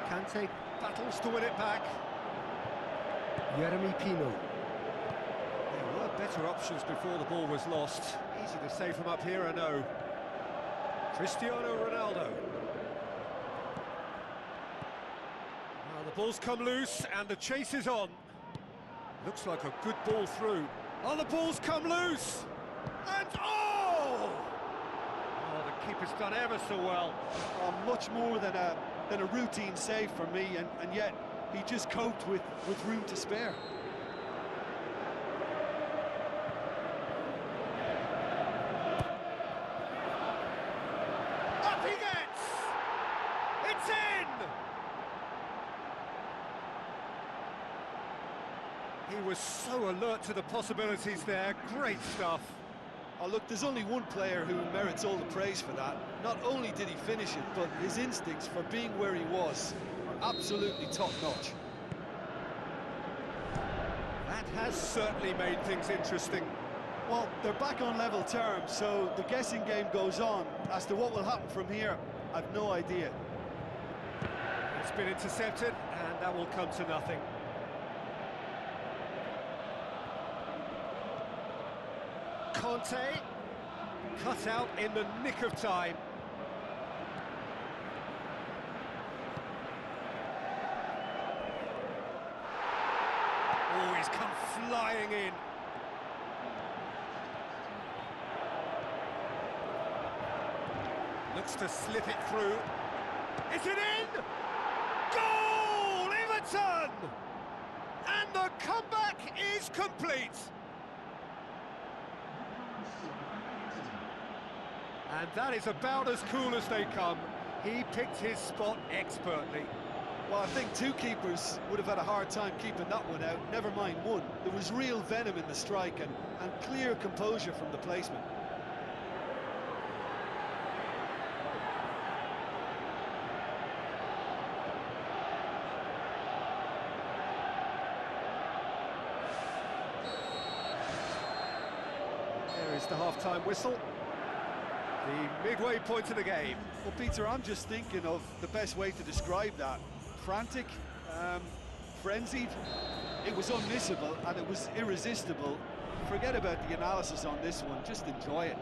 Kante battles to win it back. Jeremy Pino. There were better options before the ball was lost. Easy to say from up here, I know. Cristiano Ronaldo. Well, the ball's come loose and the chase is on. Looks like a good ball through. Oh, the ball's come loose! And oh! Oh, the keeper's done ever so well. Oh, much more than a routine save for me, and yet he just coped with room to spare. Up he gets! It's in! He was so alert to the possibilities there. Great stuff. Oh, look, there's only one player who merits all the praise for that. Not only did he finish it, but his instincts for being where he was are absolutely top-notch. That has certainly made things interesting. Well, they're back on level terms, so the guessing game goes on. As to what will happen from here, I've no idea. It's been intercepted, and that will come to nothing. Conte, cut out in the nick of time. Oh, he's come flying in. Looks to slip it through. Is it in? Goal! Everton! And the comeback is complete. And that is about as cool as they come. He picked his spot expertly. Well, I think two keepers would have had a hard time keeping that one out, never mind one. There was real venom in the strike and clear composure from the placement. There is the half-time whistle. The midway point of the game. Well, Peter, I'm just thinking of the best way to describe that. Frantic, frenzied. It was unmissable and it was irresistible. Forget about the analysis on this one, just enjoy it.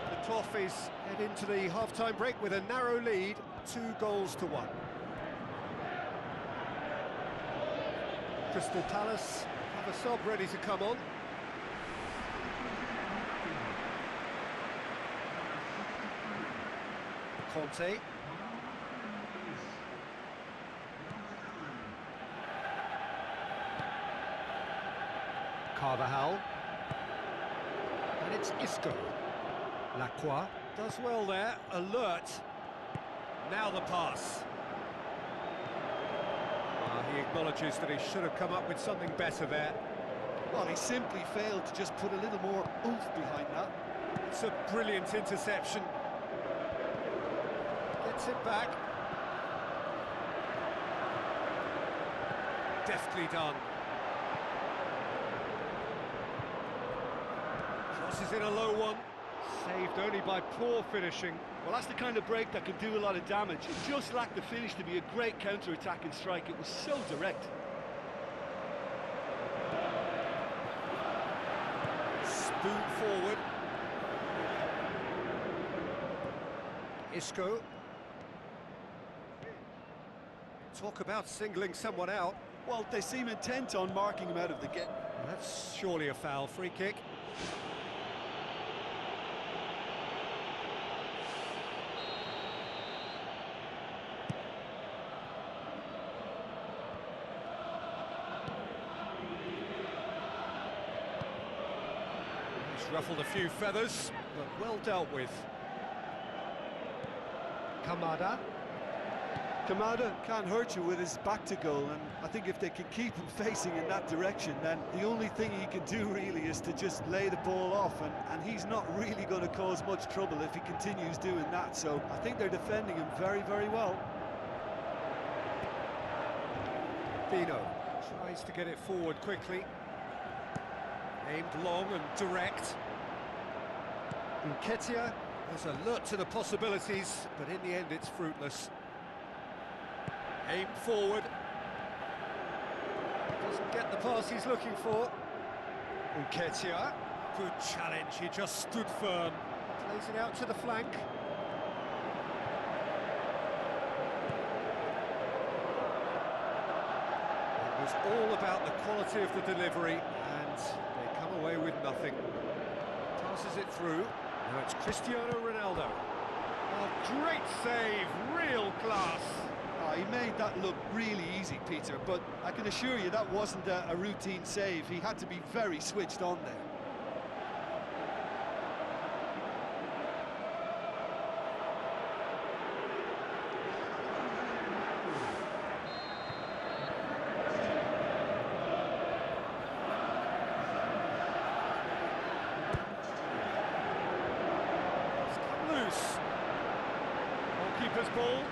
The Toffees head into the half-time break with a narrow lead, 2-1. Crystal Palace have a sub ready to come on. Conte. Carvajal. And it's Isco. Lacroix does well there, alert. Now the pass. He acknowledges that he should have come up with something better there. Well, he simply failed to just put a little more oomph behind that. It's a brilliant interception. Gets it back. Deftly done. Crosses in a low one. Saved only by poor finishing. Well, that's the kind of break that can do a lot of damage. It just lacked the finish to be a great counter-attacking strike. It was so direct. Spoon forward. Isco. Talk about singling someone out. Well, they seem intent on marking him out of the game. That's surely a foul. Free kick. He's ruffled a few feathers, but well dealt with. Kamada. Kamada can't hurt you with his back to goal, and I think if they can keep him facing in that direction, then the only thing he can do really is to just lay the ball off, and he's not really going to cause much trouble if he continues doing that, so I think they're defending him very, very well. Pino tries to get it forward quickly. Aimed long and direct. Nketiah is alert to the possibilities, but in the end it's fruitless. Aimed forward. Doesn't get the pass he's looking for. Nketiah, good challenge, he just stood firm. Plays it out to the flank. It was all about the quality of the delivery, and they come away with nothing. Passes it through. Now it's Cristiano Ronaldo. Oh, great save, real class. He made that look really easy, Peter, but I can assure you that wasn't a routine save. He had to be very switched on there. It's come loose. Goalkeeper's ball.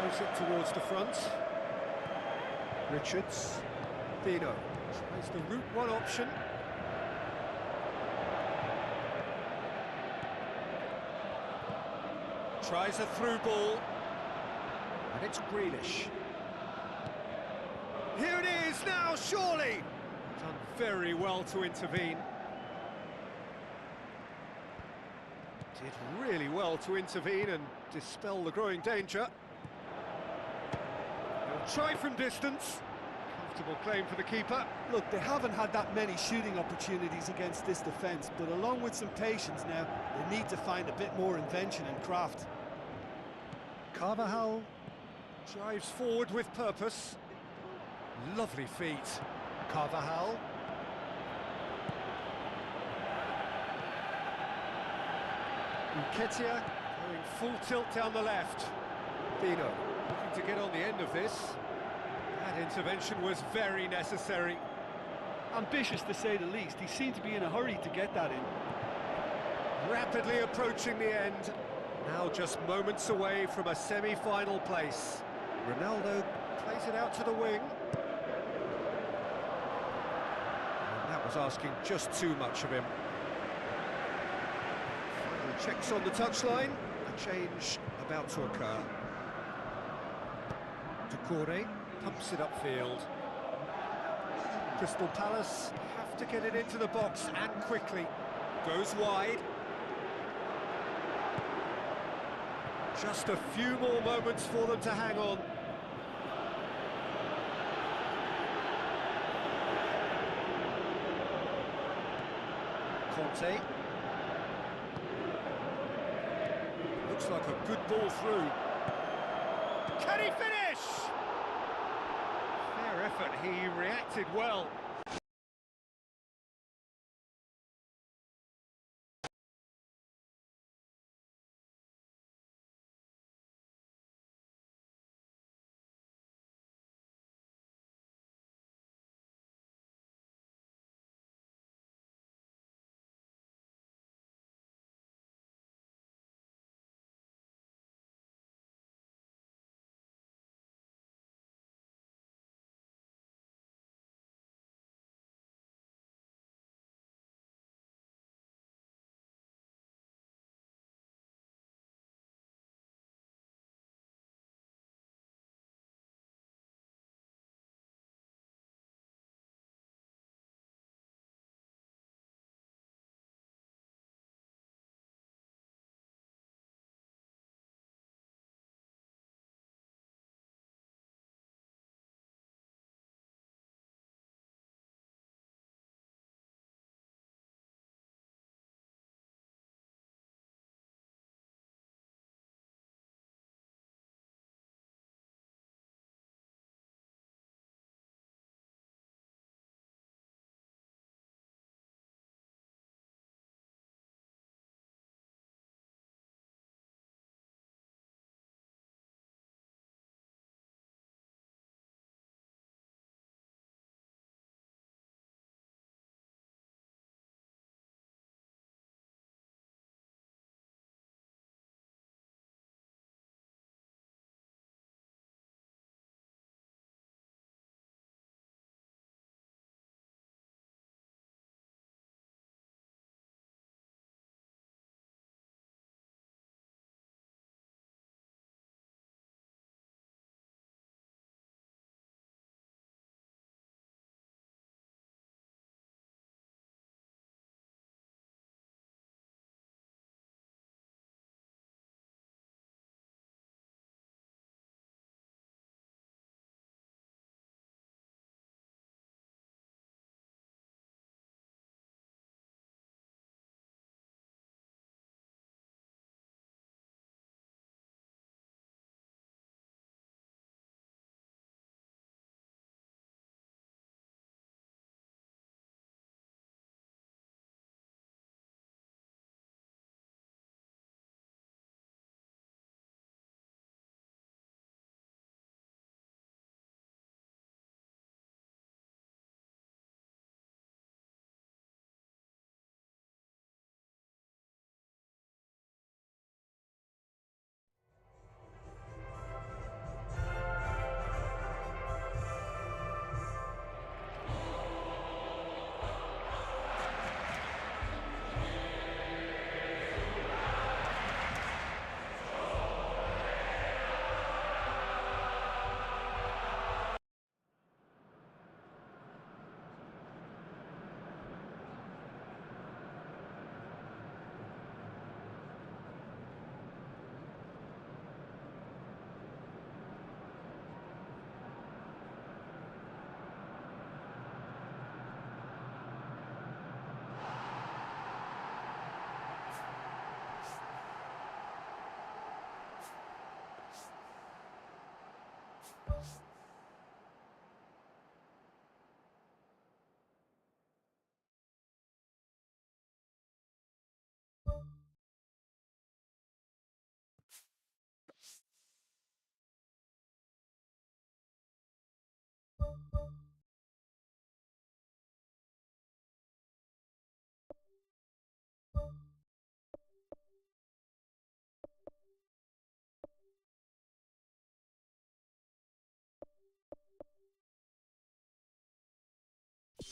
Throws it towards the front. Richards. Pino tries the route one option. Tries a through ball. And it's Grealish. Here it is now, surely! Done very well to intervene. Did really well to intervene and dispel the growing danger. Try from distance. Comfortable claim for the keeper. Look, they haven't had that many shooting opportunities against this defence, but along with some patience now, they need to find a bit more invention and craft. Carvajal drives forward with purpose. Lovely feet. Carvajal. Nketiah going full tilt down the left. Bino looking to get on the end of this. That intervention was very necessary. Ambitious to say the least. He seemed to be in a hurry to get that in. Rapidly approaching the end. Now just moments away from a semi-final place. Ronaldo plays it out to the wing. And that was asking just too much of him. Final checks on the touchline. A change about to occur. Decore pumps it upfield. Crystal Palace have to get it into the box and quickly. Goes wide. Just a few more moments for them to hang on. Conte. Looks like a good ball through. Can he finish? Fair effort, he reacted well.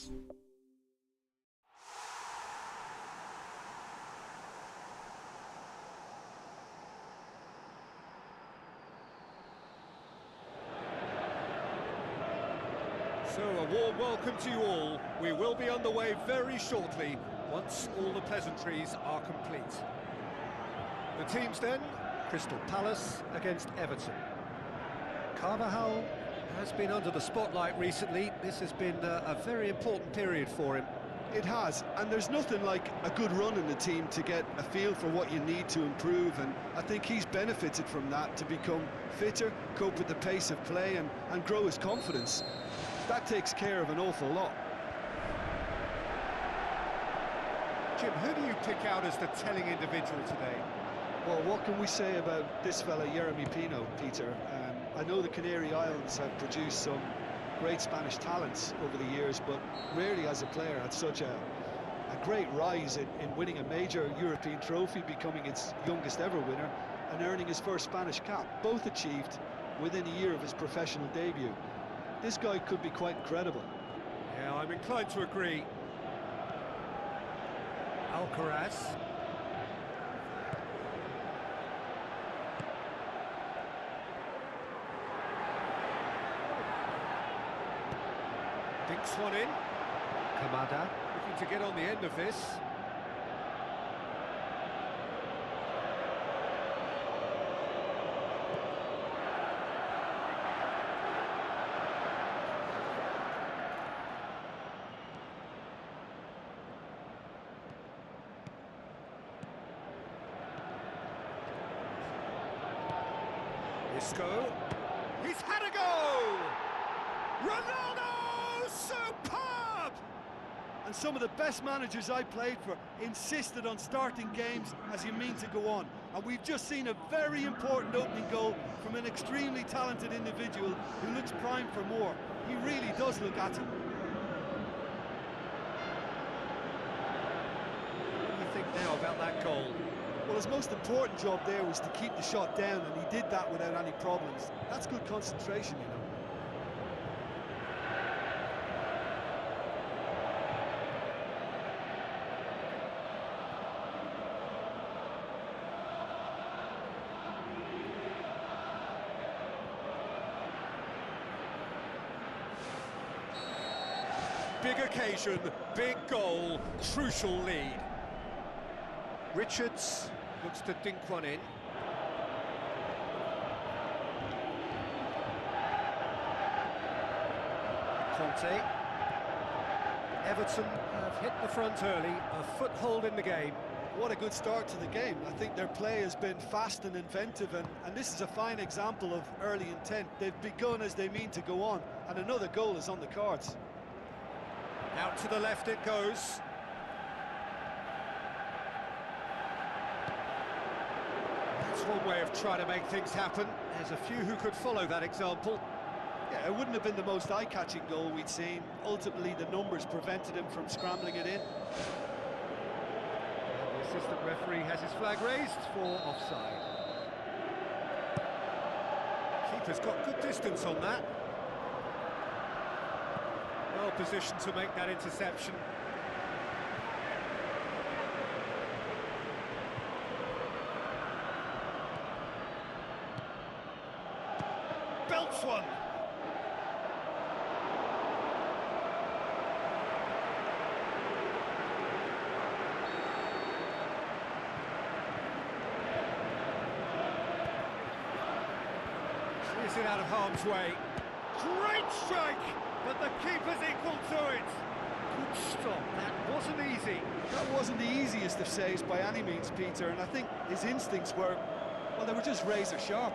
So a warm welcome to you all. We will be underway very shortly once all the pleasantries are complete. The teams then, Crystal Palace against Everton. Carvajal has been under the spotlight recently. This has been a very important period for him. It has, and there's nothing like a good run in the team to get a feel for what you need to improve, and I think he's benefited from that to become fitter, cope with the pace of play and grow his confidence. That takes care of an awful lot. Jim, who do you pick out as the telling individual today? Well, what can we say about this fella, Jeremy Pino, Peter? I know the Canary Islands have produced some great Spanish talents over the years, but rarely as a player had such a great rise in winning a major European trophy, becoming its youngest ever winner, and earning his first Spanish cap, both achieved within a year of his professional debut. This guy could be quite incredible. Yeah, I'm inclined to agree. Alcaraz. Dinks one in. Kamada looking to get on the end of this. Isco. He's had a go! Ronaldo! Superb! And some of the best managers I played for insisted on starting games as you mean to go on. And we've just seen a very important opening goal from an extremely talented individual who looks primed for more. He really does look at it. What do you think now about that goal? Well, his most important job there was to keep the shot down, and he did that without any problems. That's good concentration, you know. Big occasion, big goal, crucial lead. Richards looks to dink one in. Conte. Everton have hit the front early, a foothold in the game. What a good start to the game. I think their play has been fast and inventive, and this is a fine example of early intent. They've begun as they mean to go on, and another goal is on the cards. Out to the left it goes. That's one way of trying to make things happen. There's a few who could follow that example. Yeah, it wouldn't have been the most eye-catching goal we'd seen. Ultimately, the numbers prevented him from scrambling it in. And the assistant referee has his flag raised for offside. Keeper's got good distance on that. Well positioned to make that interception. Belts one. Clears it out of harm's way. Great strike! But the keeper's equal to it. Good stop, that wasn't easy. That wasn't the easiest of saves by any means, Peter, and I think his instincts were, well, they were just razor sharp.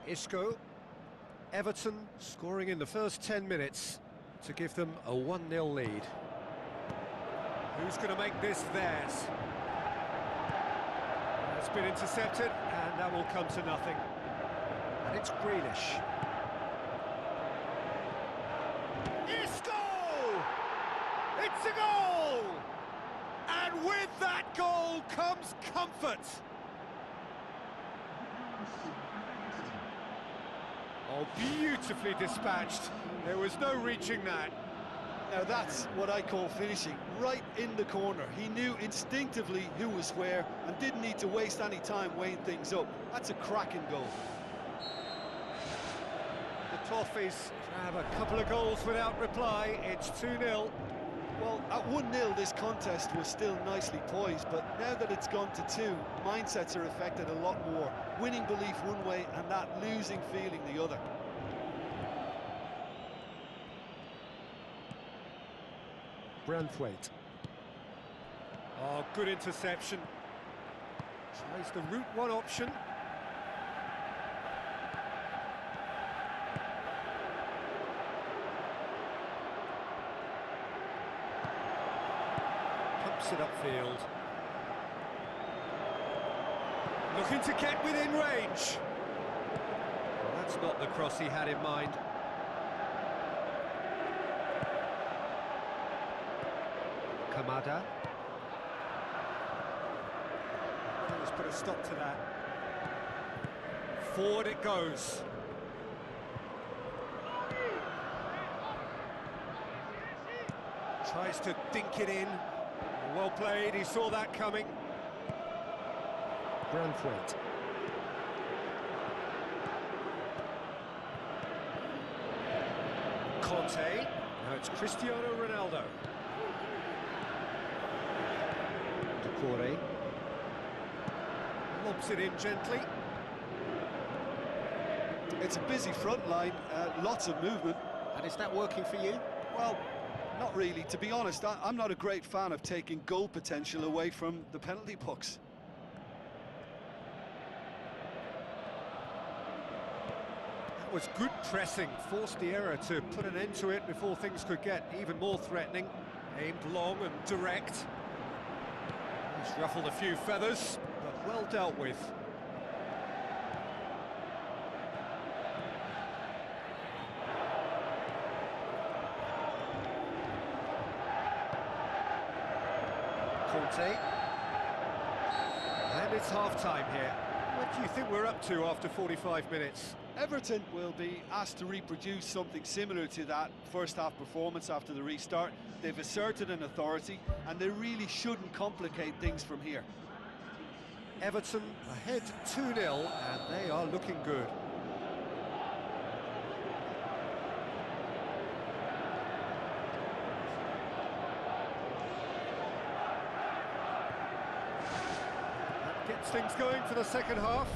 Isco. Everton scoring in the first 10 minutes to give them a 1-0 lead. Who's going to make this theirs? It's been intercepted, and that will come to nothing. And it's Grealish. It's a goal! And with that goal comes comfort. Oh, beautifully dispatched. There was no reaching that. Now that's what I call finishing, right in the corner. He knew instinctively who was where and didn't need to waste any time weighing things up. That's a cracking goal. The Toffees have a couple of goals without reply. It's 2-0. Well, at 1-0 this contest was still nicely poised, but now that it's gone to 2, mindsets are affected a lot more. Winning belief one way and that losing feeling the other. Branthwaite. Oh, good interception. Tries the route one option. Pumps it upfield. Looking to get within range. Well, that's not the cross he had in mind. Kamada. Let's put a stop to that. Forward it goes. Tries to dink it in. Well played, he saw that coming. Branthwaite. Conte. Now it's Cristiano Ronaldo. Decore. Lobs it in gently. It's a busy front line, lots of movement. And is that working for you? Well, not really. To be honest, I'm not a great fan of taking goal potential away from the penalty box. That was good pressing, forced the error to put an end to it before things could get even more threatening. Aimed long and direct. He's ruffled a few feathers, but well dealt with. Conte. And it's half-time here. What do you think we're up to after 45 minutes? Everton will be asked to reproduce something similar to that first-half performance after the restart. They've asserted an authority, and they really shouldn't complicate things from here. Everton ahead 2-0, and they are looking good. That gets things going for the second half.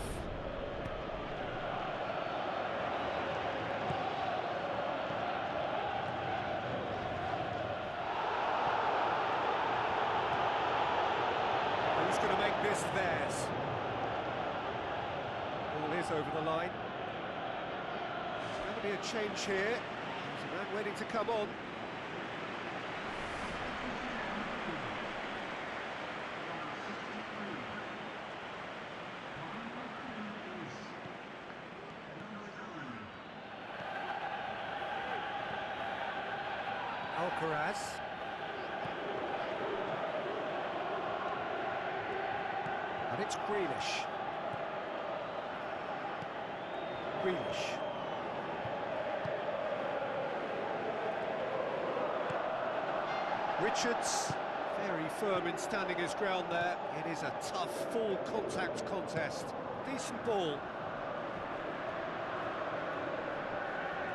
Who's going to make this theirs? Ball is over the line. There's going to be a change here. There's a man waiting to come on. Alcaraz. And it's Grealish. Richards, very firm in standing his ground there. It is a tough, full contact contest. Decent ball.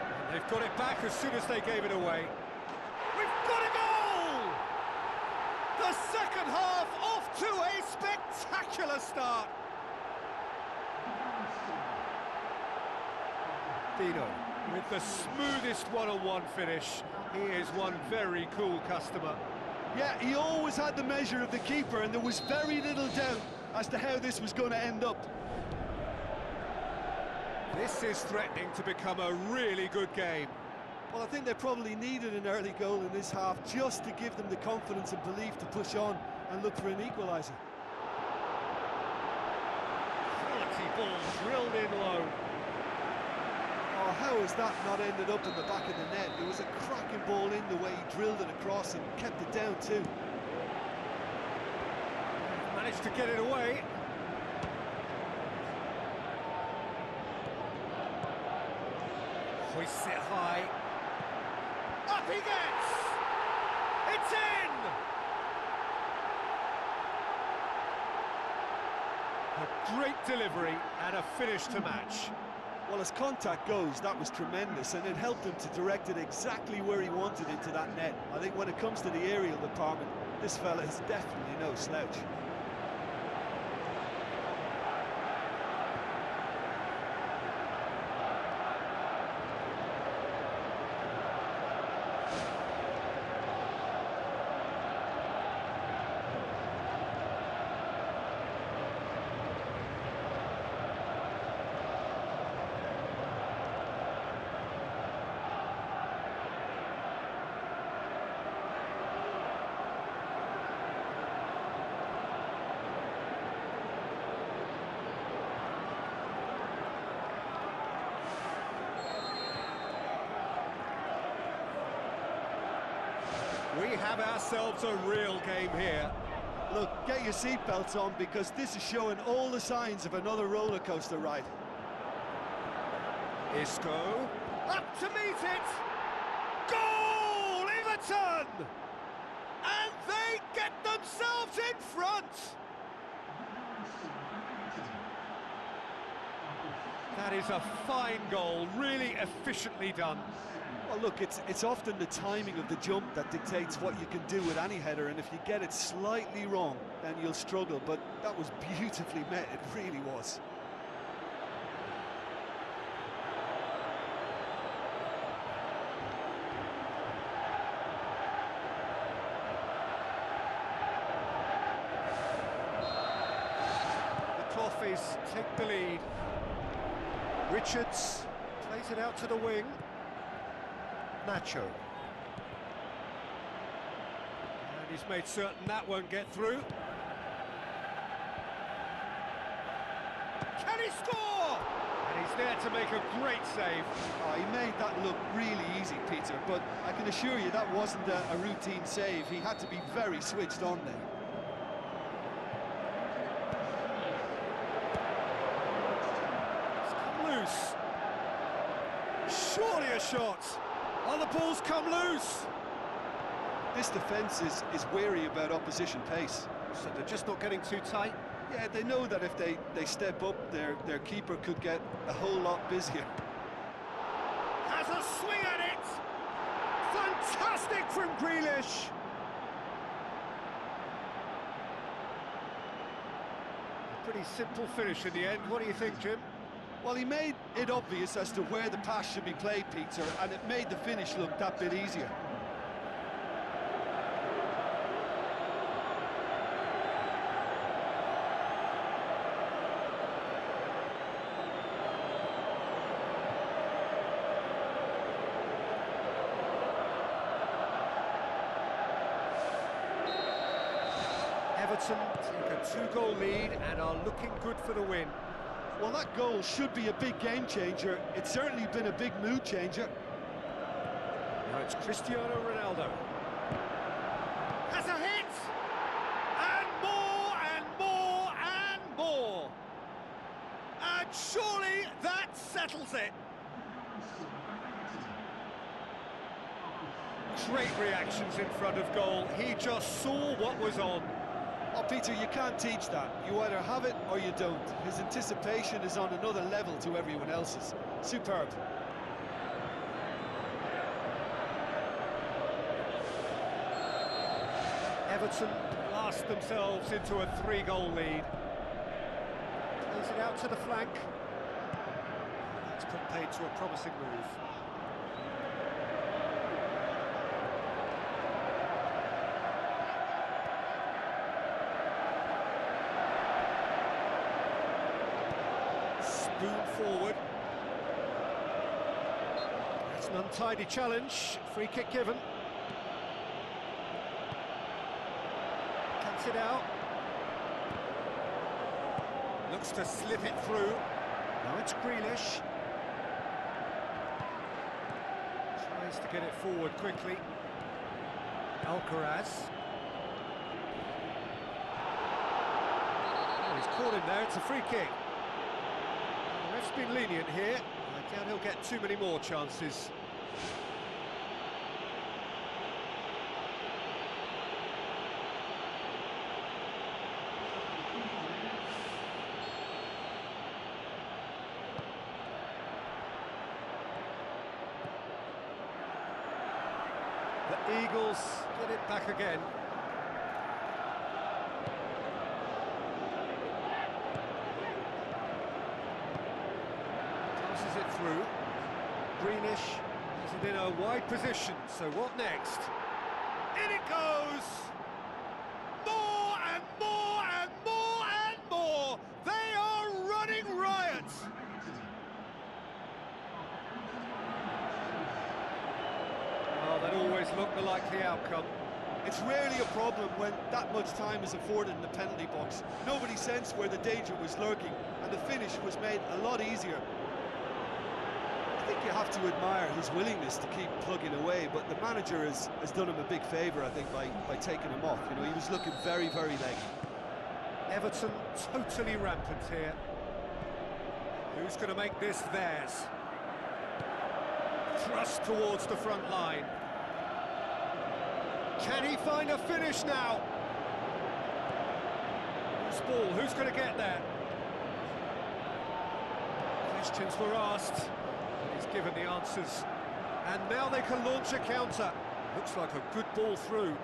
And they've got it back as soon as they gave it away. We've got a goal! The second half off to a spectacular start. Dino with the smoothest one-on-one finish. He is one very cool customer. Yeah, he always had the measure of the keeper, and there was very little doubt as to how this was going to end up. This is threatening to become a really good game. Well, I think they probably needed an early goal in this half just to give them the confidence and belief to push on and look for an equaliser. Quality ball drilled in low. has that not ended up in the back of the net? It was a cracking ball in the way he drilled it across and kept it down too. Managed to get it away. Hoists it high. Up he gets! It's in! A great delivery and a finish to match. Well, as contact goes, that was tremendous, and it helped him to direct it exactly where he wanted into that net. I think when it comes to the aerial department, this fella is definitely no slouch. We have ourselves a real game here. Look, get your seatbelts on, because this is showing all the signs of another roller coaster ride. Isco, up to meet it! Goal, Everton! And they get themselves in front! That is a fine goal, really efficiently done. Well, look, it's often the timing of the jump that dictates what you can do with any header, and if you get it slightly wrong, then you'll struggle, but that was beautifully met, it really was. The Toffees take the lead. Richards plays it out to the wing. Nacho. And he's made certain that won't get through. Can he score? And he's there to make a great save. Oh, he made that look really easy, Peter, but I can assure you that wasn't a routine save. He had to be very switched on there. It's come loose. Surely a shot. Oh, the ball's come loose! This defence is wary about opposition pace. So they're just not getting too tight? Yeah, they know that if they step up, their keeper could get a whole lot busier. Has a swing at it! Fantastic from Grealish! A pretty simple finish in the end. What do you think, Jim? Well, he made it obvious as to where the pass should be played, Peter, and it made the finish look that bit easier. Everton take a 2-goal lead and are looking good for the win. Well, that goal should be a big game changer. It's certainly been a big mood changer. Now it's Cristiano Ronaldo. Has a hit! And more, and more, and more! And surely that settles it! Great reactions in front of goal. He just saw what was on. Oh, Peter, you can't teach that. You either have it or you don't. His anticipation is on another level to everyone else's. Superb. Everton blast themselves into a 3-goal lead. Plays it out to the flank. That's put paid to a promising move. Forward. That's an untidy challenge. Free kick given. Cuts it out. Looks to slip it through. Now it's Grealish. Tries to get it forward quickly. Alcaraz. Oh, he's caught him there, it's a free kick. The ref's been lenient here. I doubt he'll get too many more chances. The Eagles get it back again. Passes it through. Greenish has it in a wide position, so what next? In it goes! More and more and more and more! They are running riot! Oh, that always looked the likely outcome. It's rarely a problem when that much time is afforded in the penalty box. Nobody sensed where the danger was lurking, and the finish was made a lot easier. I think you have to admire his willingness to keep plugging away, but the manager has done him a big favour, I think, by taking him off. You know, he was looking very, very late. Everton totally rampant here. Who's going to make this theirs? Thrust towards the front line. Can he find a finish now? Whose ball? Who's going to get there? Questions were asked. He's given the answers. And now they can launch a counter. Looks like a good ball through.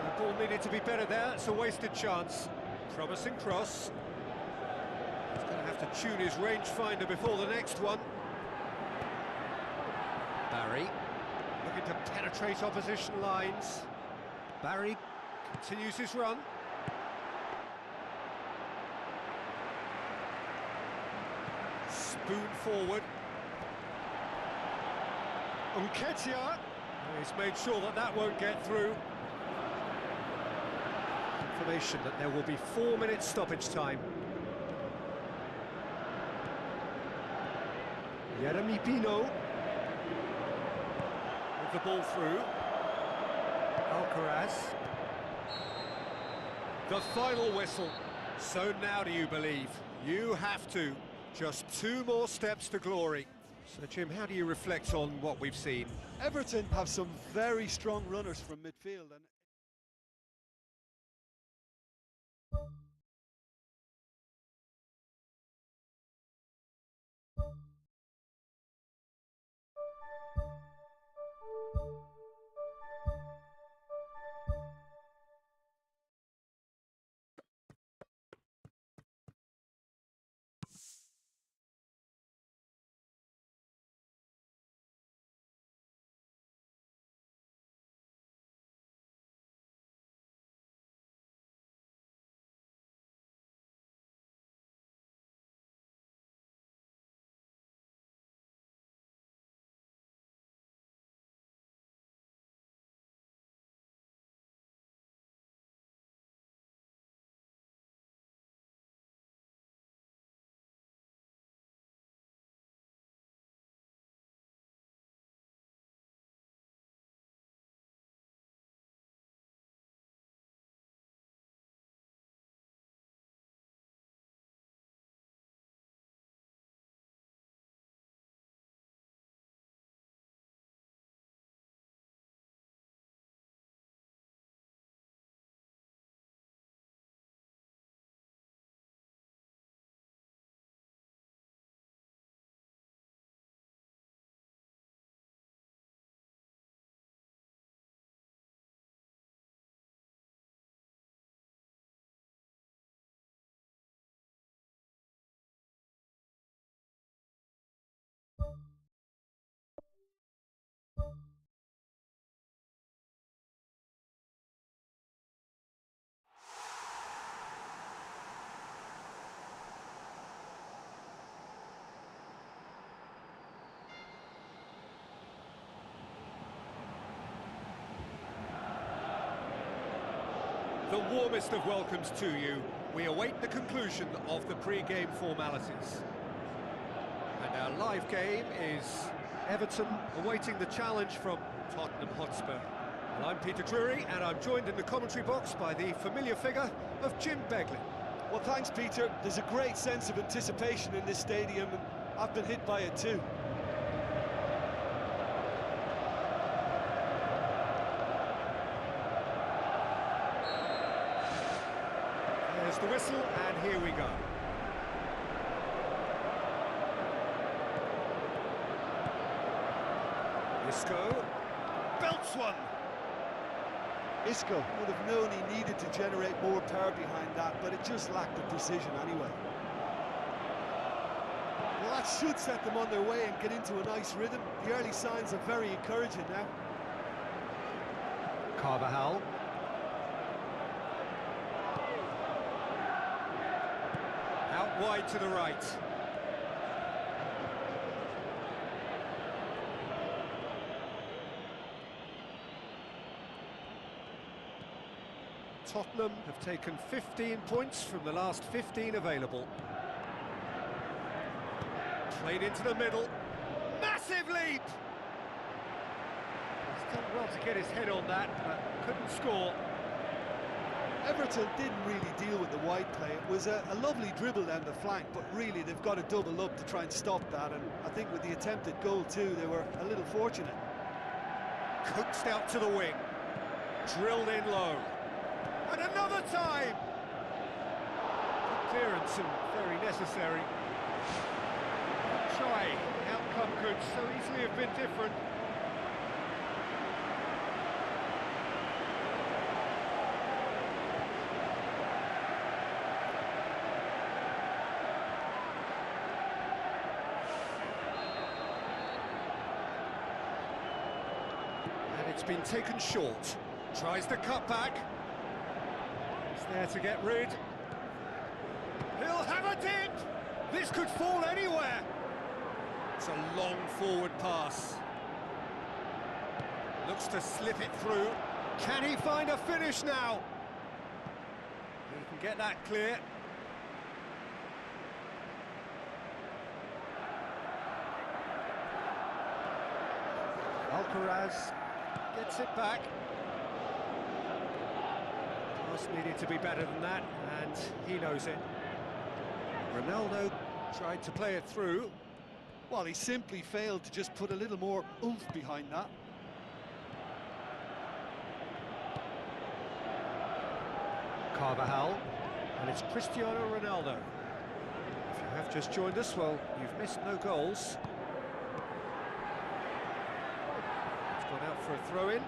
The ball needed to be better there. It's a wasted chance. Promising cross. He's going to have to tune his rangefinder before the next one. Barry, looking to penetrate opposition lines. Barry continues his run. Spoon forward. Nketiah. He's made sure that that won't get through. Information that there will be 4 minutes stoppage time. Jeremy Pino. The ball through. Alcaraz. The final whistle. So now do you believe? You have to. Just 2 more steps to glory. So Jim, how do you reflect on what we've seen? Everton have some very strong runners from midfield, and The warmest of welcomes to you. We await the conclusion of the pre-game formalities. And our live game is Everton awaiting the challenge from Tottenham Hotspur. Well, I'm Peter Drury, and I'm joined in the commentary box by the familiar figure of Jim Beglin. Well, thanks, Peter. There's a great sense of anticipation in this stadium, and I've been hit by it too. There's the whistle, and here we go. Isco belts one. Isco would have known he needed to generate more power behind that, but it just lacked the precision anyway. Well, that should set them on their way and get into a nice rhythm. The early signs are very encouraging now. Carvajal. Out wide to the right. Tottenham have taken 15 points from the last 15 available. Played into the middle. Massive leap! He's done well to get his head on that, but couldn't score. Everton didn't really deal with the wide play. It was a lovely dribble down the flank, but really they've got to double up to try and stop that, and I think with the attempted goal too, they were a little fortunate. Coaxed out to the wing. Drilled in low. And another time! Good clearance and very necessary. Try. Outcome could so easily have been different. And it's been taken short. Tries the cutback. There to get rid. He'll have a dip! This could fall anywhere! It's a long forward pass. Looks to slip it through. Can he find a finish now? He can get that clear. Alcaraz gets it back. Needed to be better than that, and he knows it. Ronaldo tried to play it through. Well, he simply failed to just put a little more oomph behind that. Carvajal, and it's Cristiano Ronaldo. If you have just joined us, well, you've missed no goals. It's gone out for a throw-in.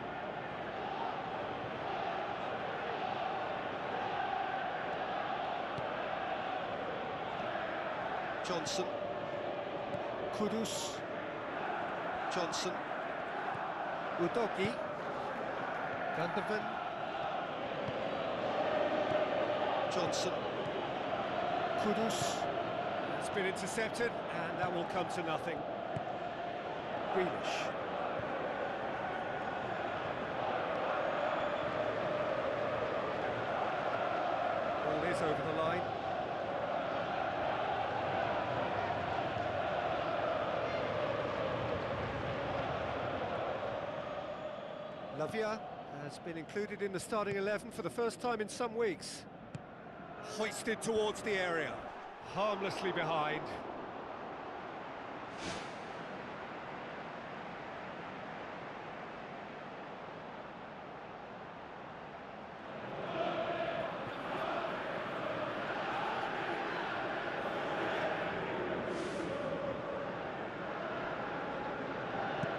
Johnson, Kudus, Johnson, Udogi, Gundogan, Johnson, Kudus. It's been intercepted, and that will come to nothing. Grealish. Ball is over the line. Lavia has been included in the starting 11 for the first time in some weeks. Hoisted towards the area, harmlessly behind.